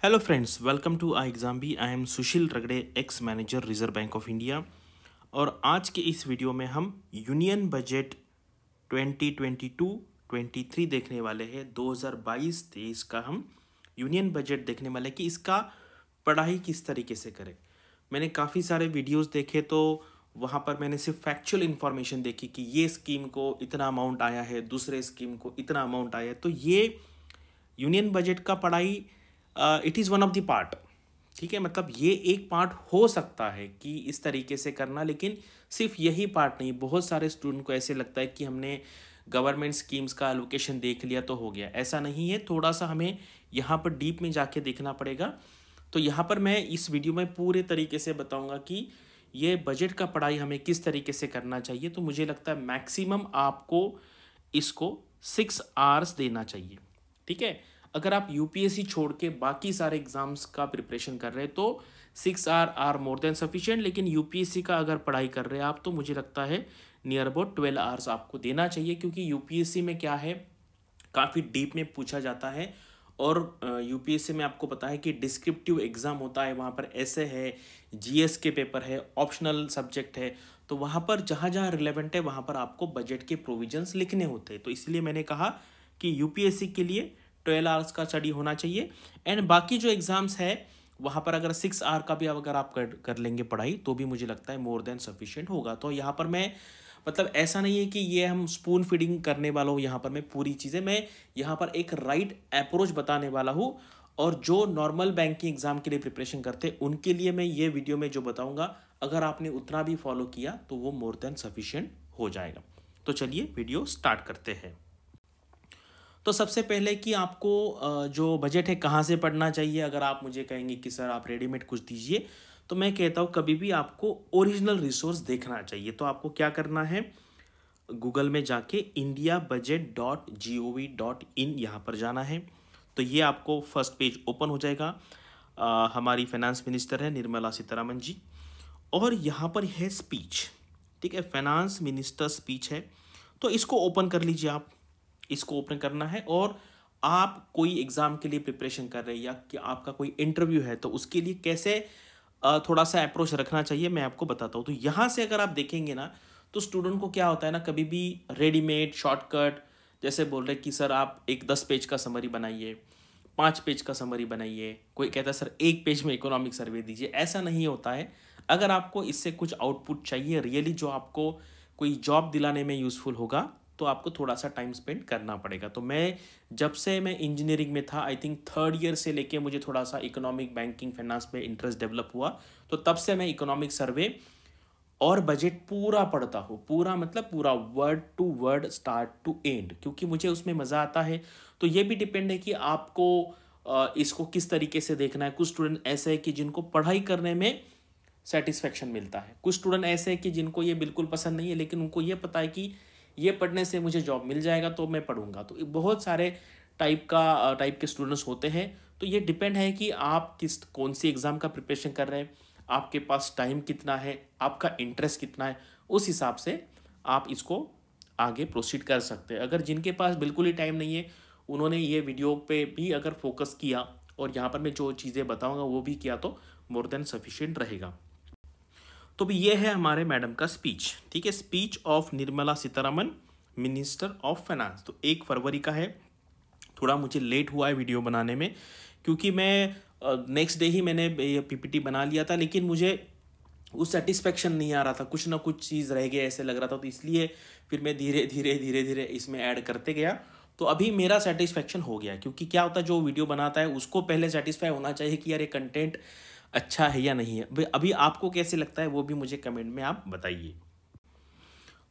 Hello friends, welcome to I exam B. I am Sushil Ragade, ex manager Reserve Bank of India. और आज के इस video में हम यूनियन बजट 2022-23 देखने वाले हैं। 2022-23 का हम यूनियन बजट देखने वाले हैं कि इसका पढ़ाई किस तरीके से करें। मैंने काफ़ी सारे वीडियोस देखे तो वहाँ पर मैंने सिर्फ फैक्चुअल इन्फॉर्मेशन देखी कि ये स्कीम को इतना अमाउंट आया है, दूसरे स्कीम को इतना अमाउंट आया है। तो ये यूनियन बजट का पढ़ाई it is one of the part. ठीक है, मतलब ये एक पार्ट हो सकता है कि इस तरीके से करना, लेकिन सिर्फ यही पार्ट नहीं। बहुत सारे स्टूडेंट को ऐसे लगता है कि हमने गवर्नमेंट स्कीम्स का एलोकेशन देख लिया तो हो गया। ऐसा नहीं है, थोड़ा सा हमें यहाँ पर डीप में जाके देखना पड़ेगा। तो यहाँ पर मैं इस वीडियो में पूरे तरीके से बताऊँगा कि ये बजट का पढ़ाई हमें किस तरीके से करना चाहिए। तो मुझे लगता है मैक्सिमम आपको इसको 6 आवर्स देना चाहिए। ठीक है, अगर आप यूपीएससी छोड़ के बाकी सारे एग्जाम्स का प्रिपरेशन कर रहे हैं तो 6 आर मोर देन सफिशिएंट। लेकिन यूपीएससी का अगर पढ़ाई कर रहे हैं आप तो मुझे लगता है नियर अबाउट 12 आवर्स आपको देना चाहिए, क्योंकि यूपीएससी में क्या है, काफ़ी डीप में पूछा जाता है। और यूपीएससी में आपको पता है कि डिस्क्रिप्टिव एग्ज़ाम होता है, वहाँ पर ऐसे है, जीएस के पेपर है, ऑप्शनल सब्जेक्ट है। तो वहाँ पर जहाँ जहाँ रिलेवेंट है वहाँ पर आपको बजट के प्रोविजंस लिखने होते हैं। तो इसलिए मैंने कहा कि यूपीएससी के लिए 12 आवर्स का स्टडी होना चाहिए। एंड बाकी जो एग्ज़ाम्स है वहाँ पर अगर 6 आवर का भी अगर आप कर लेंगे पढ़ाई तो भी मुझे लगता है मोर देन सफिशिएंट होगा। तो यहाँ पर मैं मतलब ऐसा नहीं है कि ये हम स्पून फीडिंग करने वाला हूँ। यहाँ पर मैं पूरी चीज़ें मैं यहाँ पर एक राइट अप्रोच बताने वाला हूँ। और जो नॉर्मल बैंकिंग एग्जाम के लिए प्रिपरेशन करते हैं उनके लिए मैं ये वीडियो में जो बताऊँगा, अगर आपने उतना भी फॉलो किया तो वो मोर देन सफिशिएंट हो जाएगा। तो चलिए वीडियो स्टार्ट करते हैं। तो सबसे पहले कि आपको जो बजट है कहाँ से पढ़ना चाहिए। अगर आप मुझे कहेंगे कि सर आप रेडीमेड कुछ दीजिए, तो मैं कहता हूँ कभी भी आपको ओरिजिनल रिसोर्स देखना चाहिए। तो आपको क्या करना है, गूगल में जाके indiabudget.gov.in यहाँ पर जाना है। तो ये आपको फर्स्ट पेज ओपन हो जाएगा। हमारी फाइनेंस मिनिस्टर है निर्मला सीतारमण जी, और यहाँ पर है स्पीच। ठीक है, फाइनेंस मिनिस्टर स्पीच है। तो इसको ओपन कर लीजिए आप। इसको ओपन करना है और आप कोई एग्ज़ाम के लिए प्रिपरेशन कर रहे हैं या कि आपका कोई इंटरव्यू है तो उसके लिए कैसे थोड़ा सा अप्रोच रखना चाहिए मैं आपको बताता हूँ। तो यहाँ से अगर आप देखेंगे ना तो स्टूडेंट को क्या होता है ना, कभी भी रेडीमेड शॉर्टकट जैसे बोल रहे कि सर आप एक 10 पेज का समरी बनाइए, 5 पेज का समरी बनाइए। कोई कहता है सर 1 पेज में इकोनॉमिक सर्वे दीजिए। ऐसा नहीं होता है। अगर आपको इससे कुछ आउटपुट चाहिए रियली, जो आपको कोई जॉब दिलाने में यूज़फुल होगा, तो आपको थोड़ा सा टाइम स्पेंड करना पड़ेगा। तो मैं जब से मैं इंजीनियरिंग में था, आई थिंक 3rd ईयर से लेके मुझे थोड़ा सा इकोनॉमिक बैंकिंग फाइनेंस में इंटरेस्ट डेवलप हुआ। तो तब से मैं इकोनॉमिक सर्वे और बजट पूरा पढ़ता हूँ। पूरा मतलब पूरा word to word, start to end, क्योंकि मुझे उसमें मज़ा आता है। तो ये भी डिपेंड है कि आपको इसको किस तरीके से देखना है। कुछ स्टूडेंट ऐसे है कि जिनको पढ़ाई करने में सेटिस्फेक्शन मिलता है, कुछ स्टूडेंट ऐसे है कि जिनको ये बिल्कुल पसंद नहीं है, लेकिन उनको ये पता है कि ये पढ़ने से मुझे जॉब मिल जाएगा तो मैं पढ़ूंगा। तो बहुत सारे टाइप के स्टूडेंट्स होते हैं। तो ये डिपेंड है कि आप कौन सी एग्ज़ाम का प्रिपरेशन कर रहे हैं, आपके पास टाइम कितना है, आपका इंटरेस्ट कितना है, उस हिसाब से आप इसको आगे प्रोसीड कर सकते हैं। अगर जिनके पास बिल्कुल ही टाइम नहीं है, उन्होंने ये वीडियो पे भी अगर फोकस किया और यहाँ पर मैं जो चीज़ें बताऊँगा वो भी किया तो मोर देन सफिशिएंट रहेगा। तो भी ये है हमारे मैडम का स्पीच। ठीक है, speech of Nirmala Sitharaman, minister of finance. तो 1 फरवरी का है। थोड़ा मुझे लेट हुआ है वीडियो बनाने में, क्योंकि मैं नेक्स्ट डे ही मैंने ये पीपीटी बना लिया था, लेकिन मुझे उस सेटिस्फेक्शन नहीं आ रहा था, कुछ ना कुछ चीज़ रह गया ऐसे लग रहा था। तो इसलिए फिर मैं धीरे धीरे इसमें ऐड करते गया। तो अभी मेरा सेटिस्फेक्शन हो गया, क्योंकि क्या होता है जो वीडियो बनाता है उसको पहले सेटिस्फाई होना चाहिए कि यार ये कंटेंट अच्छा है या नहीं है। अभी आपको कैसे लगता है वो भी मुझे कमेंट में आप बताइए।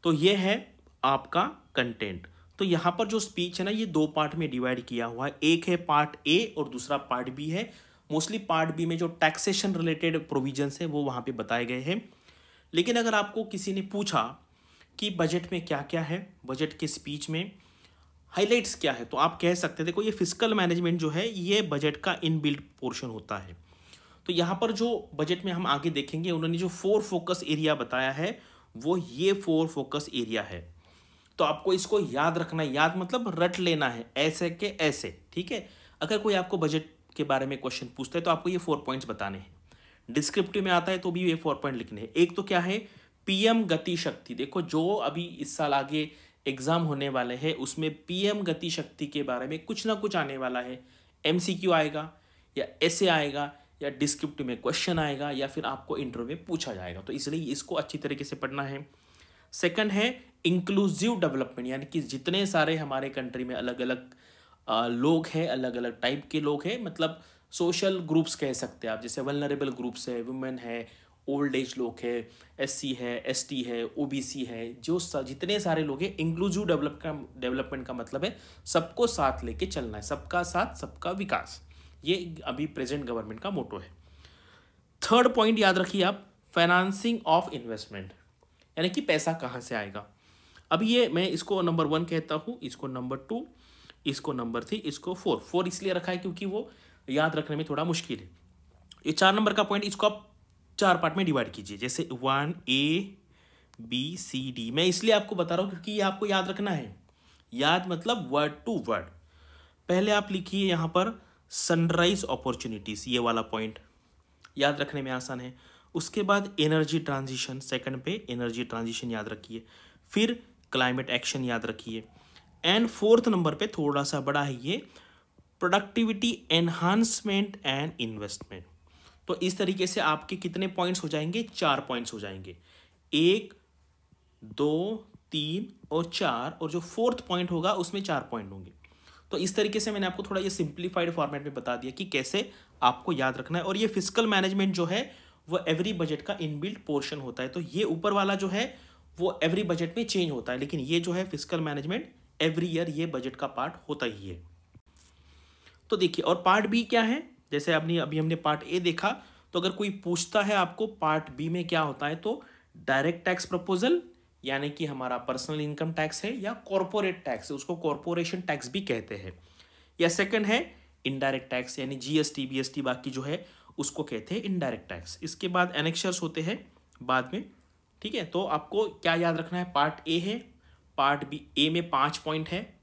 तो ये है आपका कंटेंट। तो यहाँ पर जो स्पीच है ना, ये 2 पार्ट में डिवाइड किया हुआ है। एक है पार्ट ए और दूसरा पार्ट बी है। मोस्टली पार्ट बी में जो टैक्सेशन रिलेटेड प्रोविजंस है वो वहाँ पे बताए गए हैं। लेकिन अगर आपको किसी ने पूछा कि बजट में क्या क्या है, बजट के स्पीच में हाईलाइट्स क्या है, तो आप कह सकते थे देखो ये फिस्कल मैनेजमेंट जो है ये बजट का इनबिल्ट पोर्शन होता है। तो यहाँ पर जो बजट में हम आगे देखेंगे, उन्होंने जो 4 फोकस एरिया बताया है वो ये 4 फोकस एरिया है। तो आपको इसको याद रखना है, याद मतलब रट लेना है ऐसे के ऐसे। ठीक है, अगर कोई आपको बजट के बारे में क्वेश्चन पूछता है तो आपको ये 4 पॉइंट्स बताने हैं। डिस्क्रिप्टिव में आता है तो भी ये 4 पॉइंट लिखने हैं। एक तो क्या है, पीएम गति शक्ति। देखो जो अभी इस साल आगे एग्जाम होने वाले हैं उसमें पीएम गति शक्ति के बारे में कुछ ना कुछ आने वाला है। एमसीक्यू आएगा या ऐसे आएगा या डिस्क्रिप्टिव में क्वेश्चन आएगा या फिर आपको इंटरव्यू में पूछा जाएगा, तो इसलिए इसको अच्छी तरीके से पढ़ना है। सेकंड है इंक्लूसिव डेवलपमेंट, यानी कि जितने सारे हमारे कंट्री में अलग अलग लोग हैं, अलग अलग टाइप के लोग हैं, मतलब सोशल ग्रुप्स कह सकते हैं आप, जैसे वल्नरेबल ग्रुप्स है, वुमेन है, ओल्ड एज लोग है, एससी है, एसटी है, ओबीसी है, जो जितने सारे लोग हैं। इंक्लूसिव डेवलपमेंट का मतलब है सबको साथ लेके चलना है, सबका साथ सबका विकास। ये अभी प्रेजेंट गवर्नमेंट का मोटो है। थर्ड पॉइंट याद रखिए आप, फाइनेंसिंग ऑफ इन्वेस्टमेंट, यानी कि पैसा कहाँ से आएगा। अभी ये मैं इसको नंबर 1 कहता हूँ, इसको नंबर 2, इसको नंबर 3, इसको 4 इसलिए रखा है क्योंकि वो याद रखने में थोड़ा मुश्किल है। ये 4 नंबर का पॉइंट, इसको आप 4 पार्ट में डिवाइड कीजिए, जैसे 1 A B C D। मैं इसलिए आपको बता रहा हूँ क्योंकि ये आपको याद रखना है। याद मतलब वर्ड टू वर्ड। पहले आप लिखिए यहाँ पर सनराइज अपॉर्चुनिटीज, ये वाला पॉइंट याद रखने में आसान है। उसके बाद एनर्जी ट्रांजिशन, सेकंड पे एनर्जी ट्रांजिशन याद रखिए। फिर क्लाइमेट एक्शन याद रखिए। एंड 4th नंबर पे थोड़ा सा बड़ा है ये, प्रोडक्टिविटी एनहांसमेंट एंड इन्वेस्टमेंट। तो इस तरीके से आपके कितने पॉइंट्स हो जाएंगे, 4 पॉइंट्स हो जाएंगे, 1 2 3 और 4, और जो 4th पॉइंट होगा उसमें 4 पॉइंट होंगे। तो इस तरीके से मैंने आपको थोड़ा ये सिंप्लीफाइड फॉर्मेट में बता दिया कि कैसे आपको याद रखना है। और ये फिस्कल मैनेजमेंट जो है वो एवरी बजट का इनबिल्ट पोर्शन होता है। तो ये ऊपर वाला जो है वो एवरी बजट में चेंज होता है, लेकिन ये जो है फिस्कल मैनेजमेंट एवरी ईयर ये बजट का पार्ट होता ही है। तो देखिए, और पार्ट बी क्या है, जैसे अभी हमने पार्ट ए देखा, तो अगर कोई पूछता है आपको पार्ट बी में क्या होता है, तो डायरेक्ट टैक्स प्रपोजल, यानी कि हमारा पर्सनल इनकम टैक्स है, या कॉर्पोरेट टैक्स है, उसको कॉर्पोरेशन टैक्स भी कहते हैं। या सेकंड है इनडायरेक्ट टैक्स, यानी जीएसटी बीएसटी बाकी जो है उसको कहते हैं इनडायरेक्ट टैक्स। इसके बाद एनेक्शर्स होते हैं बाद में, ठीक है। तो आपको क्या याद रखना है, पार्ट ए है, पार्ट बी। ए में 5 पॉइंट है,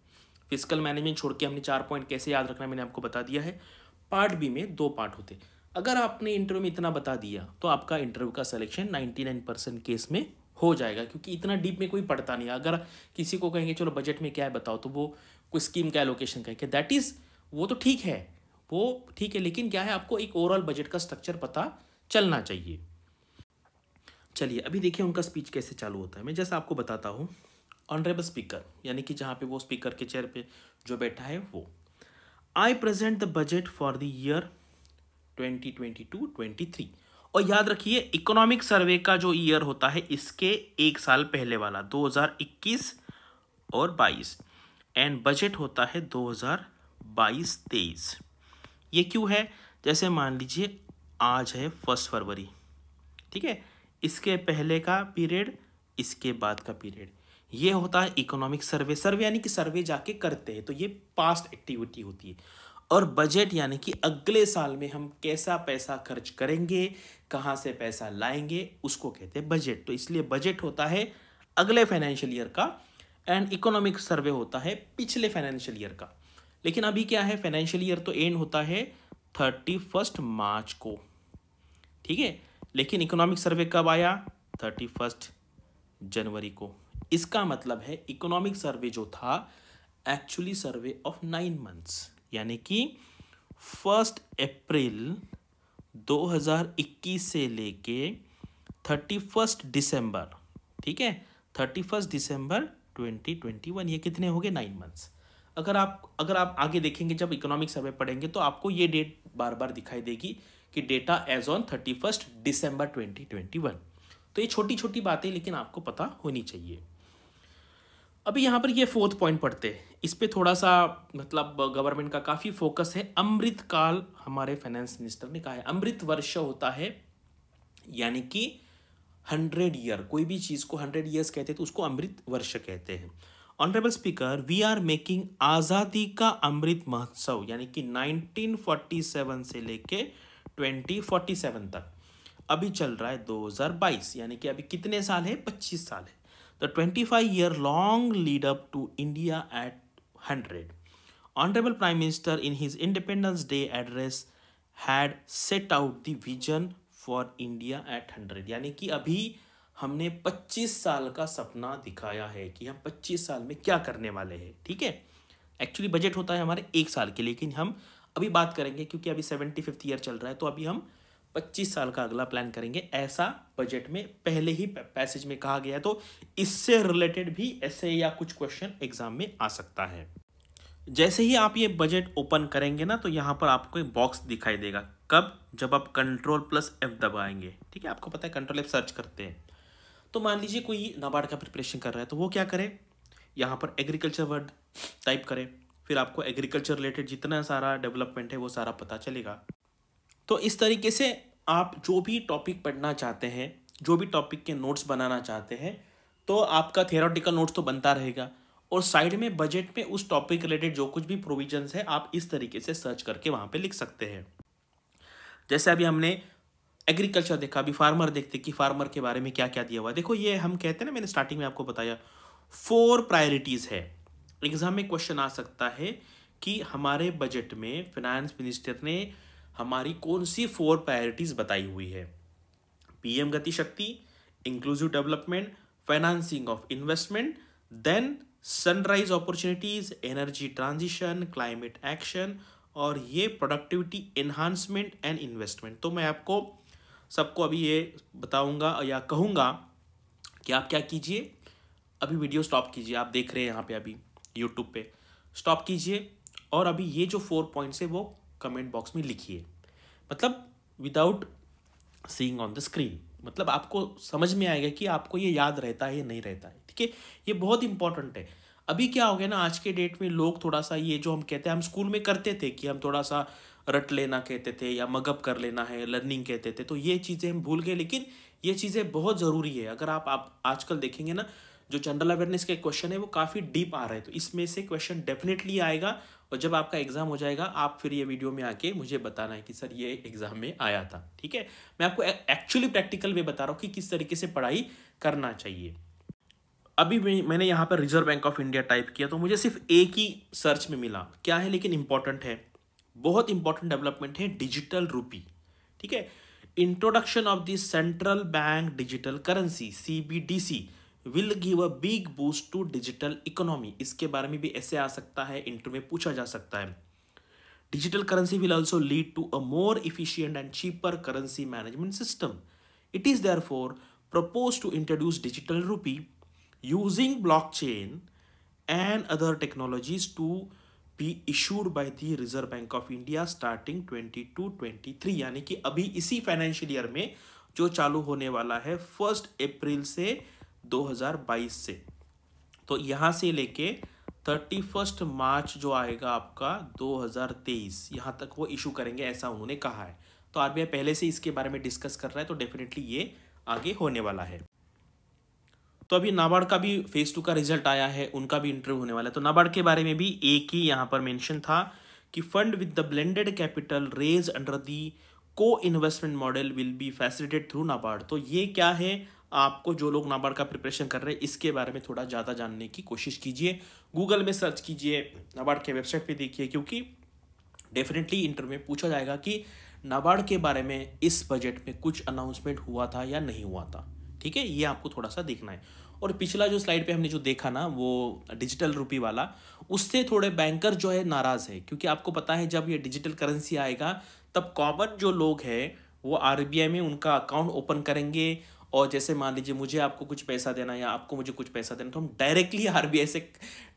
फिस्कल मैनेजमेंट छोड़ के हमने 4 पॉइंट कैसे याद रखना है मैंने आपको बता दिया है। पार्ट बी में 2 पार्ट होते। अगर आपने इंटरव्यू में इतना बता दिया तो आपका इंटरव्यू का सिलेक्शन 99% केस में हो जाएगा, क्योंकि इतना डीप में कोई पढ़ता नहीं है। अगर किसी को कहेंगे चलो बजट में क्या है बताओ, तो वो कोई स्कीम का एलोकेशन कहेंगे, दैट इज वो तो ठीक है, वो ठीक है, लेकिन क्या है आपको एक ओवरऑल बजट का स्ट्रक्चर पता चलना चाहिए। चलिए अभी देखिए उनका स्पीच कैसे चालू होता है। मैं जैसा आपको बताता हूँ, ऑनरेबल स्पीकर, यानी कि जहाँ पे वो स्पीकर के चेयर पे जो बैठा है वो, I present the budget for the year 2022-23। और याद रखिए इकोनॉमिक सर्वे का जो ईयर होता है इसके 1 साल पहले वाला 2021 और 22, एंड बजट होता है 2022-23। ये क्यों है, जैसे मान लीजिए आज है 1 फरवरी, ठीक है, इसके पहले का पीरियड, इसके बाद का पीरियड, ये होता है इकोनॉमिक सर्वे। सर्वे यानी कि सर्वे जाके करते हैं, तो ये पास्ट एक्टिविटी होती है। और बजट यानी कि अगले साल में हम कैसा पैसा खर्च करेंगे, कहाँ से पैसा लाएंगे, उसको कहते हैं बजट। तो इसलिए बजट होता है अगले फाइनेंशियल ईयर का, एंड इकोनॉमिक सर्वे होता है पिछले फाइनेंशियल ईयर का। लेकिन अभी क्या है, फाइनेंशियल ईयर तो एंड होता है 31 मार्च को, ठीक है, लेकिन इकोनॉमिक सर्वे कब आया, 31 जनवरी को। इसका मतलब है इकोनॉमिक सर्वे जो था एक्चुअली सर्वे ऑफ 9 मंथ्स, यानी कि 1 अप्रैल 2021 से लेके 31 दिसंबर, ठीक है, 31 दिसंबर 2021, ये कितने हो गए, 9 मंथ्स। अगर आप आगे देखेंगे जब इकोनॉमिक सर्वे पढ़ेंगे तो आपको ये डेट बार बार दिखाई देगी कि डेटा एज ऑन 31 दिसंबर 2021। तो ये छोटी छोटी बातें लेकिन आपको पता होनी चाहिए। अभी यहाँ पर ये 4th पॉइंट पढ़ते हैं, इस पे थोड़ा सा मतलब गवर्नमेंट का काफ़ी फोकस है। अमृत काल, हमारे फाइनेंस मिनिस्टर ने कहा है अमृत वर्ष होता है, यानी कि 100 ईयर, कोई भी चीज़ को 100 ईयर्स कहते हैं तो उसको अमृत वर्ष कहते हैं। Honourable speaker, we are making आज़ादी का अमृत महोत्सव, यानी कि 1947 से लेके 2047 तक अभी चल रहा है 2022, यानी कि अभी कितने साल है, 25 साल है। The 25 year long lead up to India at 100। Honourable prime minister in his independence day address had set out the vision for India at 100, यानी कि अभी हमने 25 साल का सपना दिखाया है कि हम 25 साल में क्या करने वाले हैं। ठीक है, एक्चुअली बजट होता है हमारे 1 साल के, लेकिन हम अभी बात करेंगे क्योंकि अभी 75th ईयर चल रहा है, तो अभी हम 25 साल का अगला प्लान करेंगे, ऐसा बजट में पहले ही पैसेज में कहा गया है। तो इससे रिलेटेड भी ऐसे या कुछ क्वेश्चन एग्जाम में आ सकता है। जैसे ही आप ये बजट ओपन करेंगे ना, तो यहाँ पर आपको एक बॉक्स दिखाई देगा। कब? जब आप Ctrl+F दबाएंगे। ठीक है, आपको पता है Ctrl+F सर्च करते हैं। तो मान लीजिए कोई नाबार्ड का प्रिपरेशन कर रहा है, तो वो क्या करे, यहाँ पर एग्रीकल्चर वर्ड टाइप करे, फिर आपको एग्रीकल्चर रिलेटेड जितना सारा डेवलपमेंट है वो सारा पता चलेगा। तो इस तरीके से आप जो भी टॉपिक पढ़ना चाहते हैं, जो भी टॉपिक के नोट्स बनाना चाहते हैं, तो आपका थियोरेटिकल नोट्स तो बनता रहेगा, और साइड में बजट में उस टॉपिक रिलेटेड जो कुछ भी प्रोविजंस है आप इस तरीके से सर्च करके वहाँ पे लिख सकते हैं। जैसे अभी हमने एग्रीकल्चर देखा, अभी फार्मर देखते कि फार्मर के बारे में क्या क्या दिया हुआ है। देखो ये हम कहते हैं ना, मैंने स्टार्टिंग में आपको बताया 4 प्रायोरिटीज़ है। एग्जाम में क्वेश्चन आ सकता है कि हमारे बजट में फाइनेंस मिनिस्टर ने हमारी कौन सी 4 प्रायोरिटीज़ बताई हुई है। PM Gati Shakti, inclusive development, financing of investment, then sunrise opportunities, energy transition, climate action, और ये प्रोडक्टिविटी एनहांसमेंट एंड इन्वेस्टमेंट। तो मैं आपको सबको अभी ये बताऊंगा या कहूँगा कि आप क्या कीजिए, अभी वीडियो स्टॉप कीजिए, आप देख रहे हैं यहाँ पे अभी यूट्यूब पे, स्टॉप कीजिए और अभी ये जो 4 पॉइंट्स है वो कमेंट बॉक्स में लिखिए, मतलब without seeing on the screen, मतलब आपको समझ में आएगा कि आपको ये याद रहता है या नहीं रहता है। ठीक है, ये बहुत इंपॉर्टेंट है। अभी क्या हो गया ना, आज के डेट में लोग थोड़ा सा ये जो हम कहते हैं, हम स्कूल में करते थे कि हम थोड़ा सा रट लेना कहते थे या मगअप कर लेना है, लर्निंग कहते थे, तो ये चीज़ें हम भूल गए। लेकिन ये चीज़ें बहुत ज़रूरी है। अगर आप आजकल देखेंगे ना, जो जनरल अवेयरनेस के क्वेश्चन है वो काफ़ी डीप आ रहे हैं, तो इसमें से क्वेश्चन डेफिनेटली आएगा, और जब आपका एग्जाम हो जाएगा आप फिर ये वीडियो में आके मुझे बताना है कि सर ये एग्जाम में आया था। ठीक है, मैं आपको एक्चुअली प्रैक्टिकल वे बता रहा हूँ कि किस तरीके से पढ़ाई करना चाहिए। अभी मैंने यहाँ पर reserve Bank of India type किया तो मुझे सिर्फ एक ही सर्च में मिला, क्या है लेकिन इंपॉर्टेंट है, बहुत इंपॉर्टेंट डेवलपमेंट है, डिजिटल रूपी। ठीक है, introduction of the central bank digital currency CBDC will give a big boost to digital economy. इसके बारे में भी ऐसे आ सकता है, इंटरव्यू में पूछा जा सकता है। Digital currency will also lead to a more efficient and cheaper currency management system. It is therefore proposed to introduce digital rupee using blockchain and other technologies to be issued by the Reserve Bank of India starting 22-23, यानी कि अभी इसी financial year में जो चालू होने वाला है 1 अप्रैल से 2022 से, तो यहाँ से लेके 31 मार्च जो आएगा आपका 2023, यहाँ तक वो इशू करेंगे, ऐसा उन्होंने कहा है। तो RBI पहले से इसके बारे में डिस्कस कर रहा है, तो डेफिनेटली ये आगे होने वाला है। तो अभी नाबार्ड का भी फेज 2 का रिजल्ट आया है, उनका भी इंटरव्यू होने वाला है। तो नाबार्ड के बारे में भी एक ही यहाँ पर मेंशन था कि fund with the blended capital raise under the co investment model will be facilitated through NABARD. तो ये क्या है, आपको जो लोग नाबार्ड का प्रिपरेशन कर रहे हैं इसके बारे में थोड़ा ज़्यादा जानने की कोशिश कीजिए, गूगल में सर्च कीजिए, नाबार्ड के वेबसाइट पे देखिए, क्योंकि डेफिनेटली इंटरव्यू में पूछा जाएगा कि नाबार्ड के बारे में इस बजट में कुछ अनाउंसमेंट हुआ था या नहीं हुआ था। ठीक है, ये आपको थोड़ा सा देखना है। और पिछला जो स्लाइड पे हमने जो देखा ना, वो डिजिटल रूपी वाला, उससे थोड़े बैंकर जो है नाराज़ है, क्योंकि आपको पता है जब ये डिजिटल करेंसी आएगा तब कॉमन जो लोग हैं वो RBI में उनका अकाउंट ओपन करेंगे, और जैसे मान लीजिए मुझे आपको कुछ पैसा देना या आपको मुझे कुछ पैसा देना, तो हम डायरेक्टली RBI से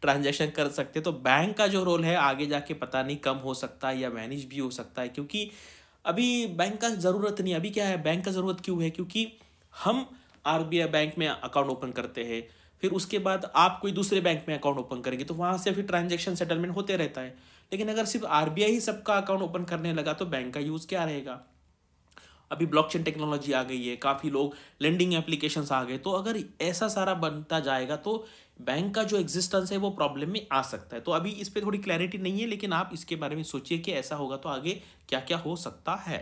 ट्रांजैक्शन कर सकते हैं। तो बैंक का जो रोल है आगे जाके पता नहीं कम हो सकता है या मैनेज भी हो सकता है, क्योंकि अभी बैंक का ज़रूरत नहीं। अभी क्या है, बैंक का ज़रूरत क्यों है, क्योंकि हम RBI बैंक में अकाउंट ओपन करते हैं, फिर उसके बाद आप कोई दूसरे बैंक में अकाउंट ओपन करेंगे तो वहाँ से फिर ट्रांजैक्शन सेटलमेंट होते रहता है। लेकिन अगर सिर्फ RBI ही सबका अकाउंट ओपन करने लगा तो बैंक का यूज़ क्या रहेगा। अभी ब्लॉकचेन टेक्नोलॉजी आ गई है, काफ़ी लोग लेंडिंग एप्लीकेशंस आ गए, तो अगर ऐसा सारा बनता जाएगा तो बैंक का जो एग्जिस्टेंस है वो प्रॉब्लम में आ सकता है। तो अभी इस पर थोड़ी क्लैरिटी नहीं है, लेकिन आप इसके बारे में सोचिए कि ऐसा होगा तो आगे क्या क्या हो सकता है।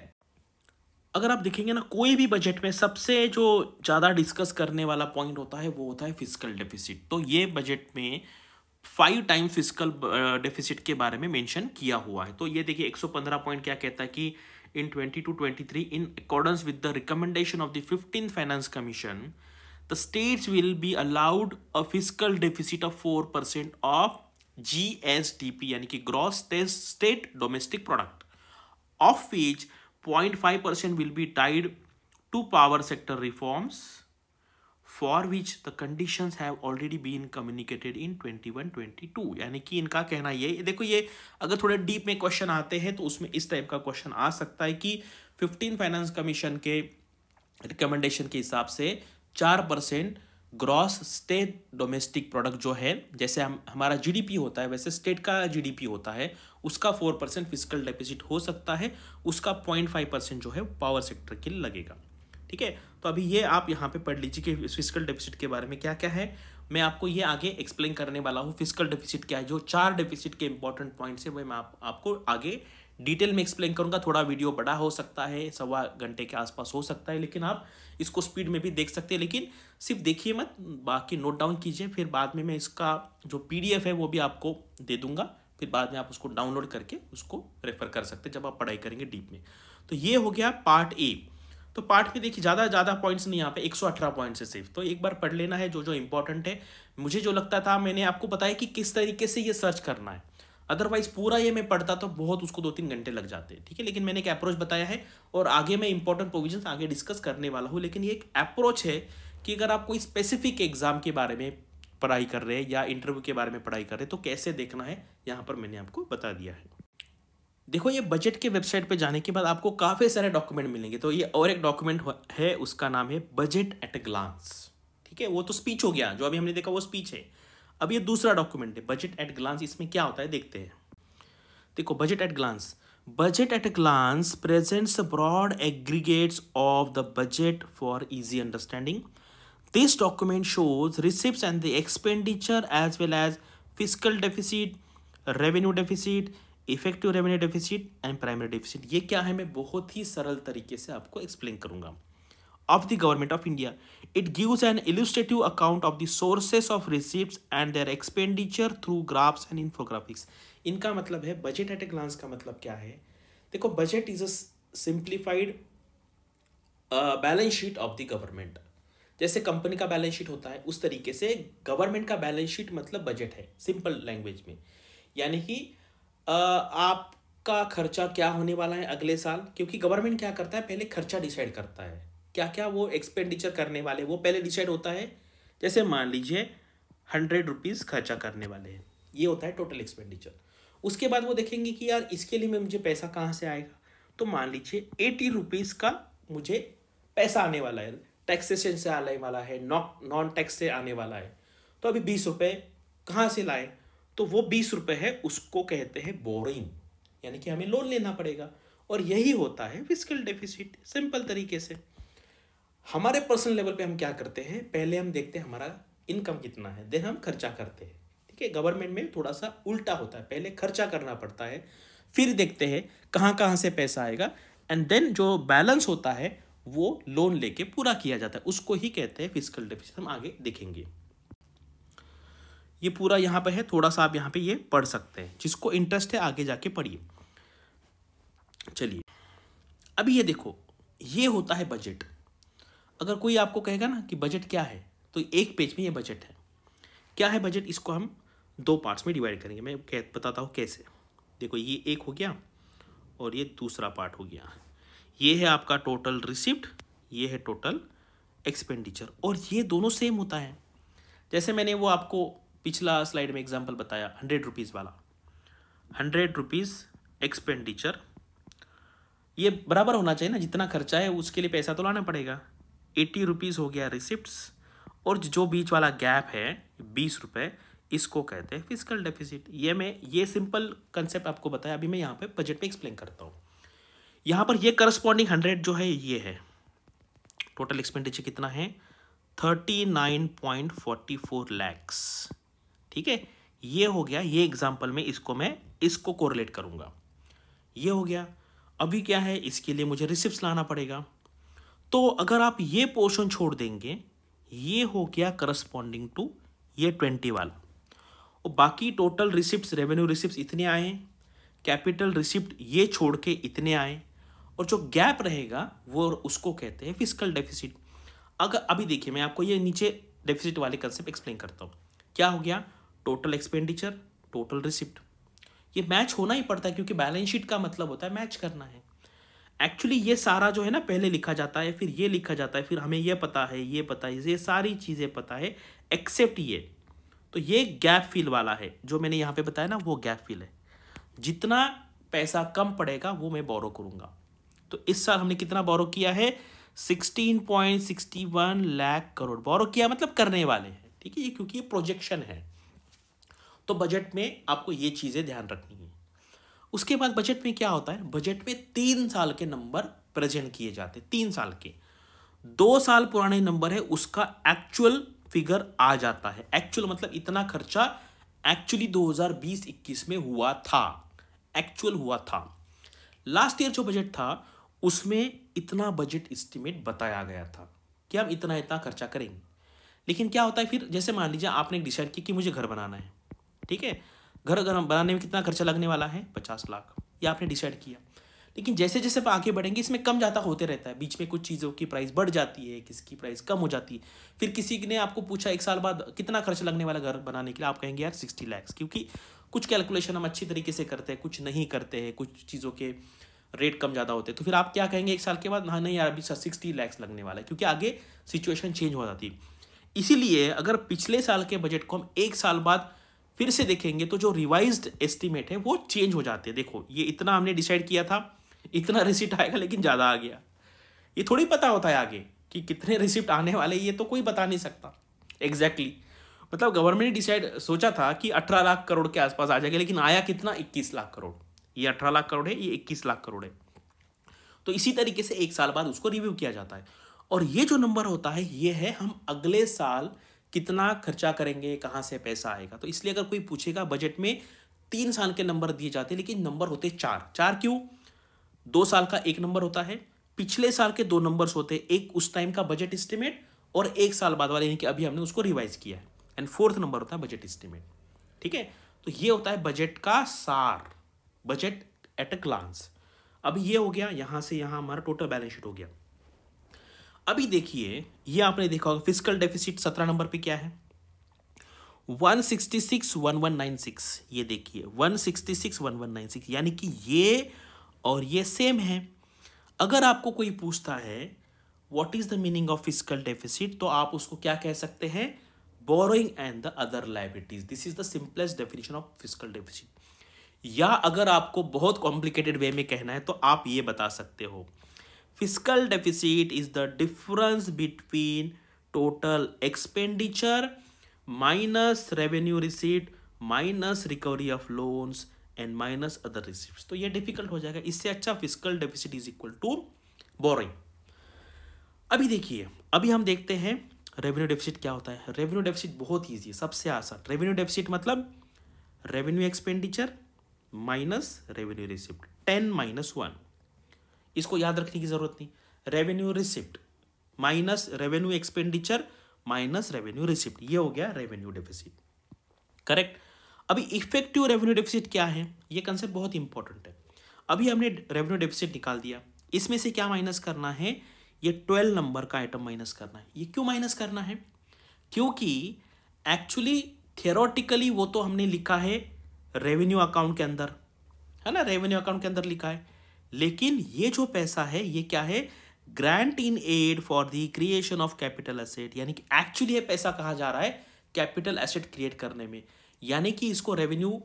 अगर आप देखेंगे ना, कोई भी बजट में सबसे जो ज़्यादा डिस्कस करने वाला पॉइंट होता है वो होता है फिस्कल डेफिसिट। तो ये बजट में 5 टाइम फिजिकल डेफिसिट के बारे में मेंशन किया हुआ है। तो ये देखिए 115 पॉइंट क्या कहता है कि इन 22-23 in accordance with the recommendation of the 15th finance commission the states will be allowed a physical deficit of 4% of GSDP यानी कि gross state domestic product, of which 0.5% will be tied to power sector reforms for which the conditions have already been communicated in 21-22। यानी कि इनका कहना ये देखो, ये अगर थोड़े डीप में क्वेश्चन आते हैं तो उसमें इस टाइप का क्वेश्चन आ सकता है कि 15 फाइनेंस कमीशन के रिकमेंडेशन के हिसाब से 4% ग्रॉस स्टेट डोमेस्टिक प्रोडक्ट जो है, जैसे हमारा जीडीपी होता है वैसे स्टेट का जीडीपी होता है, उसका 4% फिजिकल डेफिसिट हो सकता है, उसका 0.5% जो है पावर सेक्टर के लिए लगेगा। ठीक है, तो अभी ये आप यहाँ पे पढ़ लीजिए कि फिजिकल डेफिसिट के बारे में क्या क्या है। मैं आपको ये आगे एक्सप्लेन करने वाला हूँ फिजिकल डेफिसिट क्या है। जो 4 डेफिसिट के इंपॉर्टेंट पॉइंट्स है वो मैं आपको आगे डिटेल में एक्सप्लेन करूंगा। थोड़ा वीडियो बड़ा हो सकता है, 1.25 घंटे के आसपास हो सकता है, लेकिन आप इसको स्पीड में भी देख सकते हैं, लेकिन सिर्फ देखिए मत, बाकी नोट डाउन कीजिए। फिर बाद में मैं इसका जो PDF है वो भी आपको दे दूंगा, फिर बाद में आप उसको डाउनलोड करके उसको रेफर कर सकते हैं जब आप पढ़ाई करेंगे डीप में। तो ये हो गया पार्ट ए। तो पार्ट में देखिए ज़्यादा पॉइंट्स नहीं, यहाँ पे 118 पॉइंट्स है सिर्फ, तो एक बार पढ़ लेना है जो जो इंपॉर्टेंट है। मुझे जो लगता था मैंने आपको बताया कि किस तरीके से ये सर्च करना है, अदरवाइज पूरा ये मैं पढ़ता तो बहुत उसको 2-3 घंटे लग जाते हैं। ठीक है, लेकिन मैंने एक अप्रोच बताया है और आगे मैं इंपॉर्टेंट प्रोविजंस आगे डिस्कस करने वाला हूँ। लेकिन ये एक अप्रोच है कि अगर आप कोई स्पेसिफिक एग्जाम के बारे में पढ़ाई कर रहे हैं या इंटरव्यू के बारे में पढ़ाई कर रहे हैं तो कैसे देखना है, यहाँ पर मैंने आपको बता दिया है। देखो, ये बजट के वेबसाइट पे जाने के बाद आपको काफ़ी सारे डॉक्यूमेंट मिलेंगे। तो ये और एक डॉक्यूमेंट है, उसका नाम है बजट एट ए ग्लांस। ठीक है, वो तो स्पीच हो गया, जो अभी हमने देखा वो स्पीच है। अब ये दूसरा डॉक्यूमेंट है बजट एट ग्लांस। इसमें क्या होता है देखते हैं। देखो, budget at glance. Budget at a glance presents broad aggregates of the budget for easy understanding. This document shows receipts and the expenditure as well as physical deficit, revenue deficit, effective revenue deficit and primary deficit. ये क्या है मैं बहुत ही सरल तरीके से आपको explain करूंगा। Of the government of India, it gives an illustrative account of the sources of receipts and there expenditure through graphs and infographics. इनका मतलब है बजट एट ए ग्लांस का मतलब क्या है। देखो, budget is a simplified balance sheet of the government. जैसे company का बैलेंस शीट होता है उस तरीके से गवर्नमेंट का बैलेंस शीट मतलब बजट है, सिंपल लैंग्वेज में। यानी कि आपका खर्चा क्या होने वाला है अगले साल, क्योंकि गवर्नमेंट क्या करता है पहले खर्चा डिसाइड करता है, क्या क्या वो एक्सपेंडिचर करने वाले वो पहले डिसाइड होता है। जैसे मान लीजिए 100 रुपीज़ खर्चा करने वाले हैं, ये होता है टोटल एक्सपेंडिचर। उसके बाद वो देखेंगे कि यार इसके लिए मुझे पैसा कहाँ से आएगा, तो मान लीजिए 80 रुपीज़ का मुझे पैसा आने वाला है, टैक्सेशन से आने वाला है, नॉन टैक्स से आने वाला है। तो अभी 20 रुपये कहाँ से लाए, तो वो 20 रुपये है, उसको कहते हैं बोरिंग, यानी कि हमें लोन लेना पड़ेगा। और यही होता है फिजिकल डेफिसिट। सिंपल तरीके से हमारे पर्सनल लेवल पे हम क्या करते हैं, पहले हम देखते हैं हमारा इनकम कितना है, देन हम खर्चा करते हैं। ठीक है, गवर्नमेंट में थोड़ा सा उल्टा होता है, पहले खर्चा करना पड़ता है, फिर देखते हैं कहाँ कहाँ से पैसा आएगा, एंड देन जो बैलेंस होता है वो लोन लेके पूरा किया जाता है, उसको ही कहते हैं फिजिकल डेफिसिट। हम आगे देखेंगे, ये पूरा यहाँ पे है, थोड़ा सा आप यहाँ पे ये पढ़ सकते हैं, जिसको इंटरेस्ट है आगे जाके पढ़िए। चलिए, अभी ये देखो, ये होता है बजट। अगर कोई आपको कहेगा ना कि बजट क्या है, तो एक पेज में ये बजट है। क्या है बजट, इसको हम 2 पार्ट्स में डिवाइड करेंगे। मैं बताता हूँ कैसे। देखो, ये एक हो गया और ये दूसरा पार्ट हो गया। ये है आपका टोटल रिसिप्ट, ये है टोटल एक्सपेंडिचर, और ये दोनों सेम होता है। जैसे मैंने वो आपको पिछला स्लाइड में एग्जांपल बताया 100 रुपीज़ वाला, 100 रुपीज़ एक्सपेंडिचर, ये बराबर होना चाहिए ना, जितना खर्चा है उसके लिए पैसा तो लाना पड़ेगा। 80 रुपीज़ हो गया रिसिप्ट्स, और जो बीच वाला गैप है 20 रुपये, इसको कहते हैं फिजिकल डेफिसिट। ये सिंपल कंसेप्ट आपको बताया, अभी मैं यहाँ पे बजट में एक्सप्लेन करता हूँ। यहाँ पर ये करस्पॉन्डिंग 100 जो है ये है, टोटल एक्सपेंडिचर कितना है 39.44 लैक्स। ठीक है, ये हो गया, ये एग्जाम्पल में इसको कोरिलेट करूंगा, ये हो गया। अभी क्या है, इसके लिए मुझे रिसिप्ट्स लाना पड़ेगा, तो अगर आप ये पोर्शन छोड़ देंगे, ये हो गया करस्पॉन्डिंग टू ये 20 वाला, और बाकी टोटल रिसिप्ट्स, रेवेन्यू रिसिप्ट्स इतने आए, कैपिटल रिसिप्ट ये छोड़ के इतने आए, और जो गैप रहेगा वो उसको कहते हैं फिस्कल डेफिसिट। अगर अभी देखिए मैं आपको ये नीचे डेफिसिट वाले कंसेप्ट एक्सप्लेन करता हूँ। क्या हो गया, टोटल एक्सपेंडिचर, टोटल रिसिप्ट, ये मैच होना ही पड़ता है क्योंकि बैलेंस शीट का मतलब होता है मैच करना है। एक्चुअली ये सारा जो है ना पहले लिखा जाता है, फिर ये लिखा जाता है, फिर हमें ये पता है, ये पता है, ये सारी चीज़ें पता है एक्सेप्ट ये। तो ये गैप फिल वाला है जो मैंने यहाँ पे बताया ना, वो गैप फिल है। जितना पैसा कम पड़ेगा वो मैं बोरो करूँगा। तो इस साल हमने कितना बोरो किया है, 16.61 लाख करोड़ बोरो किया, मतलब करने वाले हैं, ठीक है, ये क्योंकि ये प्रोजेक्शन है। तो बजट में आपको ये चीज़ें ध्यान रखनी है। उसके बाद बजट में क्या होता है, बजट में 3 साल के नंबर प्रेजेंट किए जाते हैं, 3 साल के। 2 साल पुराने नंबर है उसका एक्चुअल फिगर आ जाता है। एक्चुअल मतलब इतना खर्चा एक्चुअली 2020-21 में हुआ था, एक्चुअल हुआ था। लास्ट ईयर जो बजट था उसमें इतना बजट एस्टिमेट बताया गया था कि हम इतना इतना खर्चा करेंगे। लेकिन क्या होता है फिर, जैसे मान लीजिए आपने डिसाइड किया कि मुझे घर बनाना है, ठीक है, घर बनाने में कितना खर्चा लगने वाला है, 50 लाख, ये आपने डिसाइड किया। लेकिन जैसे जैसे आप आगे बढ़ेंगे इसमें कम ज़्यादा होते रहता है, बीच में कुछ चीज़ों की प्राइस बढ़ जाती है, किसी की प्राइस कम हो जाती है। फिर किसी ने आपको पूछा 1 साल बाद कितना खर्च लगने वाला घर बनाने के लिए, आप कहेंगे यार 60 लाख, क्योंकि कुछ कैलकुलेशन हम अच्छी तरीके से करते हैं, कुछ नहीं करते हैं, कुछ चीज़ों के रेट कम ज़्यादा होते हैं। तो फिर आप क्या कहेंगे 1 साल के बाद, हाँ नहीं यार अभी 60 लाख लगने वाला है, क्योंकि आगे सिचुएशन चेंज हो जाती है। इसीलिए अगर पिछले साल के बजट को हम 1 साल बाद फिर से देखेंगे तो जो रिवाइज्ड एस्टीमेट है वो चेंज हो जाते हैं। देखो ये इतना हमने डिसाइड किया था, इतना रिसिप्ट आएगा, लेकिन ज़्यादा आ गया। ये थोड़ी पता होता है आगे कि कितने रिसिप्ट आने वाले, ये तो कोई बता नहीं सकता एग्जैक्टली। मतलब गवर्नमेंट ने डिसाइड सोचा था कि 18 लाख करोड़ के आसपास आ जाएगा, लेकिन आया कितना, 21 लाख करोड़। ये 18 लाख करोड़ है, ये 21 लाख करोड़ है। तो इसी तरीके से 1 साल बाद उसको रिव्यू किया जाता है। और ये जो नंबर होता है ये है हम अगले साल कितना खर्चा करेंगे, कहाँ से पैसा आएगा। तो इसलिए अगर कोई पूछेगा बजट में 3 साल के नंबर दिए जाते हैं, लेकिन नंबर होते 4 क्यों, 2 साल का एक नंबर होता है, पिछले साल के 2 नंबर्स होते हैं, एक उस टाइम का बजट एस्टिमेट और 1 साल बाद वाले, यानी कि अभी हमने उसको रिवाइज किया है, एंड 4th नंबर होता है बजट एस्टिमेट। ठीक है, तो ये होता है बजट का सार, बजट एट अ ग्लांस। अभी ये हो गया, यहां से यहां हमारा टोटल बैलेंस शीट हो गया। अभी देखिए ये आपने देखा होगा फिस्कल डेफिसिट 17 नंबर पे क्या है, 1661196। ये देखिए 1661196, यानी कि ये और ये सेम है। अगर आपको कोई पूछता है what is the meaning of fiscal deficit, तो आप उसको क्या कह सकते हैं, borrowing and the other liabilities. This is the simplest definition of fiscal deficit. या अगर आपको बहुत कॉम्प्लिकेटेड वे में कहना है तो आप ये बता सकते हो, fiscal deficit is the difference between total expenditure minus revenue receipt minus recovery of loans and minus other receipts। तो ये डिफिकल्ट हो जाएगा, इससे अच्छा fiscal deficit is equal to borrowing। अभी देखिए, अभी हम देखते हैं रेवेन्यू डेफिसिट क्या होता है। रेवेन्यू डेफिसिट बहुत ईजी है, सबसे आसान। रेवेन्यू डेफिसिट मतलब revenue expenditure minus revenue receipt, 10 - 1। इसको याद रखने की जरूरत नहीं। Revenue receipt minus revenue expenditure minus revenue receipt, ये हो गया रेवेन्यू डेफिसिट, करेक्ट। अभी इफेक्टिव रेवेन्यू डेफिसिट क्या है, ये कंसेप्ट बहुत इंपॉर्टेंट है। अभी हमने रेवेन्यू डेफिसिट निकाल दिया, इसमें से क्या माइनस करना है, ये 12 नंबर का आइटम माइनस करना है। ये क्यों माइनस करना है, क्योंकि एक्चुअली थियोरेटिकली वो तो हमने लिखा है रेवेन्यू अकाउंट के अंदर, है ना, रेवेन्यू अकाउंट के अंदर लिखा है। लेकिन ये जो पैसा है ये क्या है, grant in aid for the creation of capital asset, यानी कि एक्चुअली ये पैसा कहाँ जा रहा है, कैपिटल एसेट क्रिएट करने में। यानी कि इसको रेवेन्यू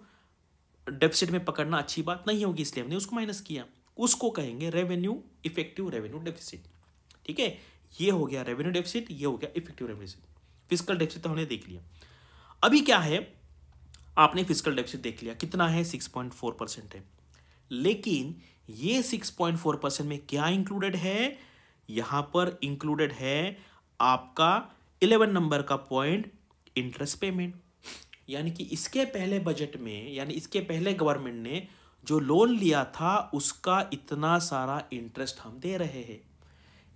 डेफिसिट में पकड़ना अच्छी बात नहीं होगी, इसलिए हमने उसको माइनस किया। उसको कहेंगे रेवेन्यू, इफेक्टिव रेवेन्यू डेफिसिट। ठीक है, ये हो गया रेवेन्यू डेफिसिट, ये हो गया effective revenue deficit. Fiscal deficit तो हमने देख लिया। अभी क्या है, आपने फिस्कल डेफिसिट देख लिया कितना है, 6.4% है। लेकिन ये 6.4% में क्या इंक्लूडेड है, यहां पर इंक्लूडेड है आपका 11 नंबर का पॉइंट, इंटरेस्ट पेमेंट। यानी कि इसके पहले बजट में, यानी इसके पहले गवर्नमेंट ने जो लोन लिया था उसका इतना सारा इंटरेस्ट हम दे रहे हैं।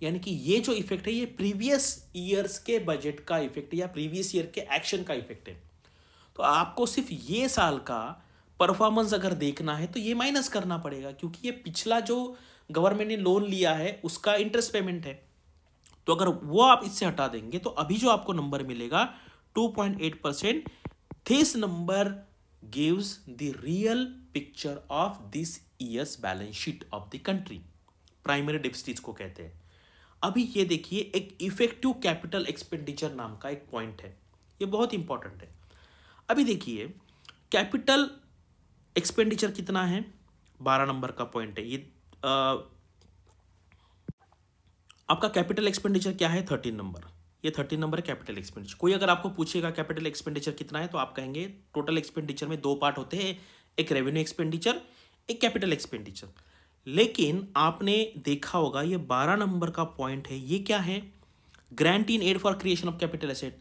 यानी कि ये जो इफेक्ट है ये प्रीवियस ईयर्स के बजट का इफेक्ट है, या प्रीवियस ईयर के एक्शन का इफेक्ट है। तो आपको सिर्फ ये साल का परफॉर्मेंस अगर देखना है तो ये माइनस करना पड़ेगा, क्योंकि ये पिछला जो गवर्नमेंट ने लोन लिया है उसका इंटरेस्ट पेमेंट है। तो अगर वो आप इससे हटा देंगे तो अभी जो आपको नंबर मिलेगा 2.8%, this number gives the real picture of this years balance sheet of the country. Primary deficit को कहते हैं। अभी ये देखिए, एक इफेक्टिव कैपिटल एक्सपेंडिचर नाम का एक पॉइंट है, ये बहुत इंपॉर्टेंट है। अभी देखिए कैपिटल एक्सपेंडिचर कितना है, 12 नंबर का पॉइंट है ये। आपका कैपिटल एक्सपेंडिचर क्या है, 13 नंबर, ये 13 नंबर है कैपिटल एक्सपेंडिचर। कोई अगर आपको पूछेगा कैपिटल एक्सपेंडिचर कितना है तो आप कहेंगे टोटल एक्सपेंडिचर में 2 पार्ट होते हैं, एक रेवेन्यू एक्सपेंडिचर, एक कैपिटल एक्सपेंडिचर। लेकिन आपने देखा होगा ये 12 नंबर का पॉइंट है, ये क्या है, grant in aid for creation of capital asset.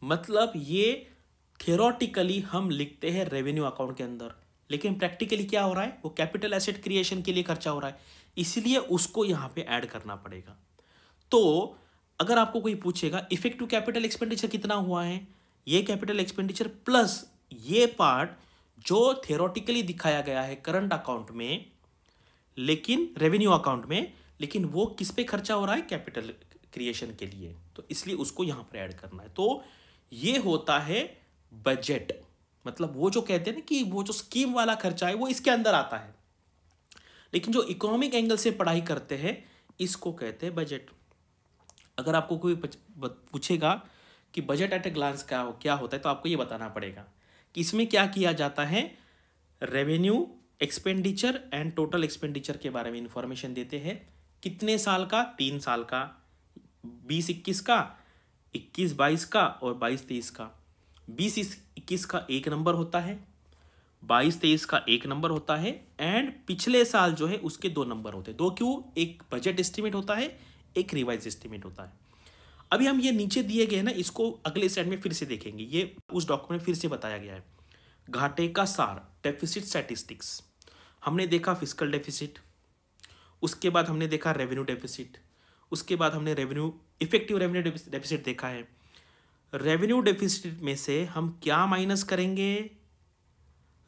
मतलब ये थियोरेटिकली हम लिखते हैं रेवेन्यू अकाउंट के अंदर, लेकिन प्रैक्टिकली क्या हो रहा है, वो कैपिटल एसेट क्रिएशन के लिए खर्चा हो रहा है, इसलिए उसको यहां पे ऐड करना पड़ेगा। तो अगर आपको कोई पूछेगा इफेक्टिव कैपिटल एक्सपेंडिचर कितना हुआ है, ये कैपिटल एक्सपेंडिचर प्लस ये पार्ट जो थियोरेटिकली दिखाया गया है करंट अकाउंट में, लेकिन रेवेन्यू अकाउंट में, लेकिन वो किस पे खर्चा हो रहा है, कैपिटल क्रिएशन के लिए, तो इसलिए उसको यहां पर ऐड करना है। तो ये होता है बजट, मतलब वो जो कहते हैं ना कि वो जो स्कीम वाला खर्चा है वो इसके अंदर आता है, लेकिन जो इकोनॉमिक एंगल से पढ़ाई करते हैं इसको कहते हैं बजट। अगर आपको कोई पूछेगा कि बजट एट ए ग्लांस क्या होता है तो आपको ये बताना पड़ेगा कि इसमें क्या किया जाता है, revenue, expenditure and total expenditure के बारे में इंफॉर्मेशन देते हैं। कितने साल का, 3 साल का, 20-21 का, 21-22 का और 22-23 का। 20-21 का 1 नंबर होता है, 22-23 का 1 नंबर होता है, एंड पिछले साल जो है उसके 2 नंबर होते हैं। 2 क्यों, एक बजट एस्टिमेट होता है, एक रिवाइज एस्टिमेट होता है। अभी हम ये नीचे दिए गए हैं ना, इसको अगले स्लाइड में फिर से देखेंगे, ये उस डॉक्यूमेंट में फिर से बताया गया है। घाटे का सार, डेफिसिट स्टैटिस्टिक्स, हमने देखा फिस्कल डेफिसिट, उसके बाद हमने देखा रेवेन्यू डेफिसिट, उसके बाद हमने इफेक्टिव रेवेन्यू डेफिसिट देखा है। रेवेन्यू डेफिसिट में से हम क्या माइनस करेंगे,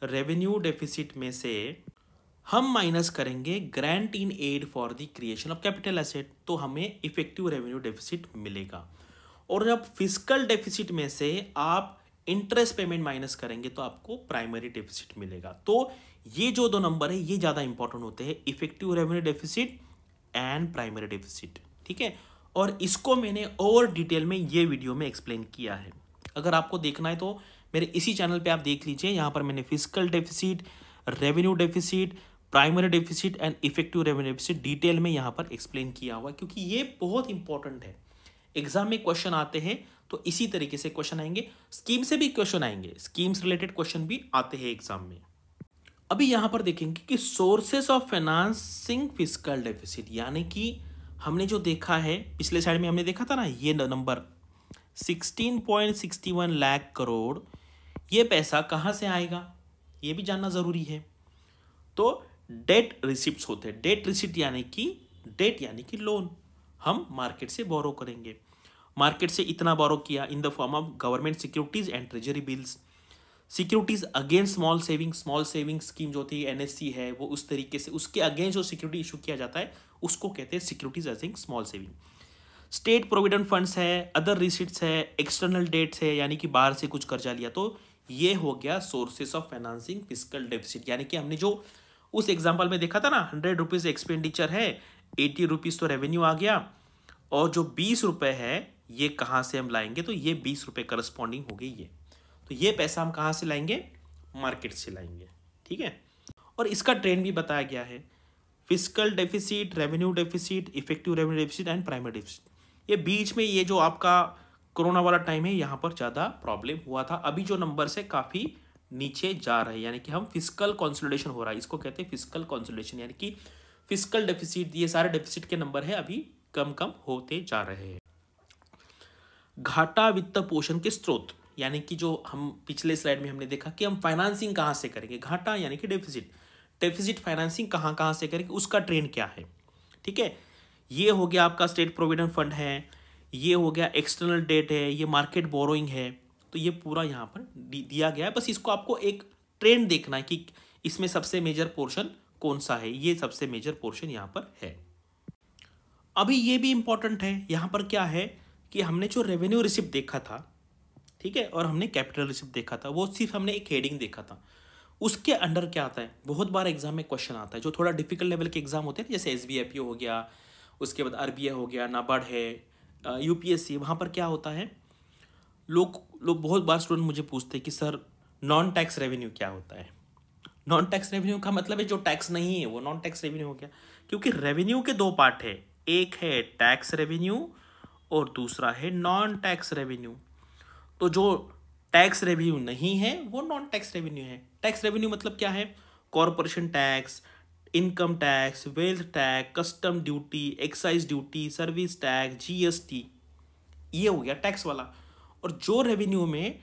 रेवेन्यू डेफिसिट में से हम माइनस करेंगे grant in aid for the creation of capital asset, तो हमें इफेक्टिव रेवेन्यू डेफिसिट मिलेगा। और जब फिस्कल डेफिसिट में से आप इंटरेस्ट पेमेंट माइनस करेंगे तो आपको प्राइमरी डेफिसिट मिलेगा। तो ये जो 2 नंबर है ये ज़्यादा इंपॉर्टेंट होते हैं, effective revenue deficit and primary deficit, ठीक है। और इसको मैंने और डिटेल में ये वीडियो में एक्सप्लेन किया है, अगर आपको देखना है तो मेरे इसी चैनल पे आप देख लीजिए। यहाँ पर मैंने fiscal deficit, revenue deficit, primary deficit and effective revenue deficit detail में यहाँ पर एक्सप्लेन किया हुआ है, क्योंकि ये बहुत इंपॉर्टेंट है। एग्जाम में क्वेश्चन आते हैं तो इसी तरीके से क्वेश्चन आएंगे, स्कीम से भी क्वेश्चन आएंगे, स्कीम्स रिलेटेड क्वेश्चन भी आते हैं एग्जाम में। अभी यहाँ पर देखेंगे कि sources of financing fiscal deficit, यानी कि हमने जो देखा है पिछले साइड में हमने देखा था ना, ये नंबर 16.61 लाख करोड़, ये पैसा कहाँ से आएगा ये भी जानना ज़रूरी है। तो डेट रिसिप्ट्स होते हैं, डेट रिसिप्ट यानी कि लोन, हम मार्केट से बोरो करेंगे, मार्केट से इतना बोरो किया in the form of government securities and treasury bills, securities against small saving scheme जो होती है, एनएससी है, वो उस तरीके से उसके अगेंस्ट जो सिक्योरिटी इशू किया जाता है उसको कहते हैं securities against small saving. State provident funds है, अदर रिसिट्स है, एक्सटर्नल डेट्स है, यानी कि बाहर से कुछ कर्जा लिया, तो ये हो गया sources of financing fiscal deficit. यानी कि हमने जो उस एग्जाम्पल में देखा था ना, 100 रुपीज़ एक्सपेंडिचर है, 80 रुपीज़ तो रेवेन्यू आ गया, और जो 20 रुपये है ये कहाँ से हम लाएंगे, तो ये 20 रुपये करस्पॉन्डिंग हो गई ये, तो ये पैसा हम कहाँ से लाएंगे, मार्केट से लाएंगे, ठीक है। और इसका ट्रेंड भी बताया गया है, fiscal deficit, revenue deficit, effective revenue deficit and primary deficit. ये बीच में ये जो आपका कोरोना वाला टाइम है यहाँ पर ज़्यादा प्रॉब्लम हुआ था, अभी जो नंबर से काफ़ी नीचे जा रहे हैं, यानी कि हम फिस्कल कंसोलिडेशन हो रहा है, इसको कहते हैं फिस्कल कंसोलिडेशन, यानी कि फिस्कल डेफिसिट, ये सारे डेफिसिट के नंबर है अभी कम कम होते जा रहे हैं। घाटा वित्त पोषण के स्रोत, यानी कि जो हम पिछले स्लाइड में हमने देखा कि हम फाइनेंसिंग कहाँ से करेंगे, घाटा यानी कि डेफिसिट फाइनेंसिंग कहाँ से करेंगे, उसका ट्रेंड क्या है, ठीक है। ये हो गया आपका स्टेट प्रोविडेंट फंड है, ये हो गया एक्सटर्नल डेट है, ये मार्केट बोरोइंग है, तो ये पूरा यहाँ पर दिया गया है। बस इसको आपको एक ट्रेंड देखना है कि इसमें सबसे मेजर पोर्शन कौन सा है। ये सबसे मेजर पोर्शन यहाँ पर है। अभी ये भी इंपॉर्टेंट है, यहाँ पर क्या है कि हमने जो रेवेन्यू रिसिप्ट देखा था, ठीक है, और हमने कैपिटल रिसिप्ट देखा था, वो सिर्फ हमने एक हेडिंग देखा था। उसके अंडर क्या आता है, बहुत बार एग्जाम में क्वेश्चन आता है जो थोड़ा डिफिकल्ट लेवल के एग्जाम होते हैं, जैसे SBIPO हो गया, उसके बाद RBI हो गया, नाबार्ड है, UPSC। वहाँ पर क्या होता है, लोग बहुत बार स्टूडेंट मुझे पूछते हैं कि सर नॉन टैक्स रेवेन्यू क्या होता है। नॉन टैक्स रेवेन्यू का मतलब है जो टैक्स नहीं है वो नॉन टैक्स रेवेन्यू हो गया। क्योंकि रेवेन्यू के दो पार्ट है, एक है टैक्स रेवेन्यू और दूसरा है नॉन टैक्स रेवेन्यू। तो जो टैक्स रेवेन्यू नहीं है वो नॉन टैक्स रेवेन्यू है। टैक्स रेवेन्यू मतलब क्या है, corporation tax, income tax, wealth tax, custom duty, excise duty, service tax, GST, ये हो गया टैक्स वाला। और जो रेवेन्यू में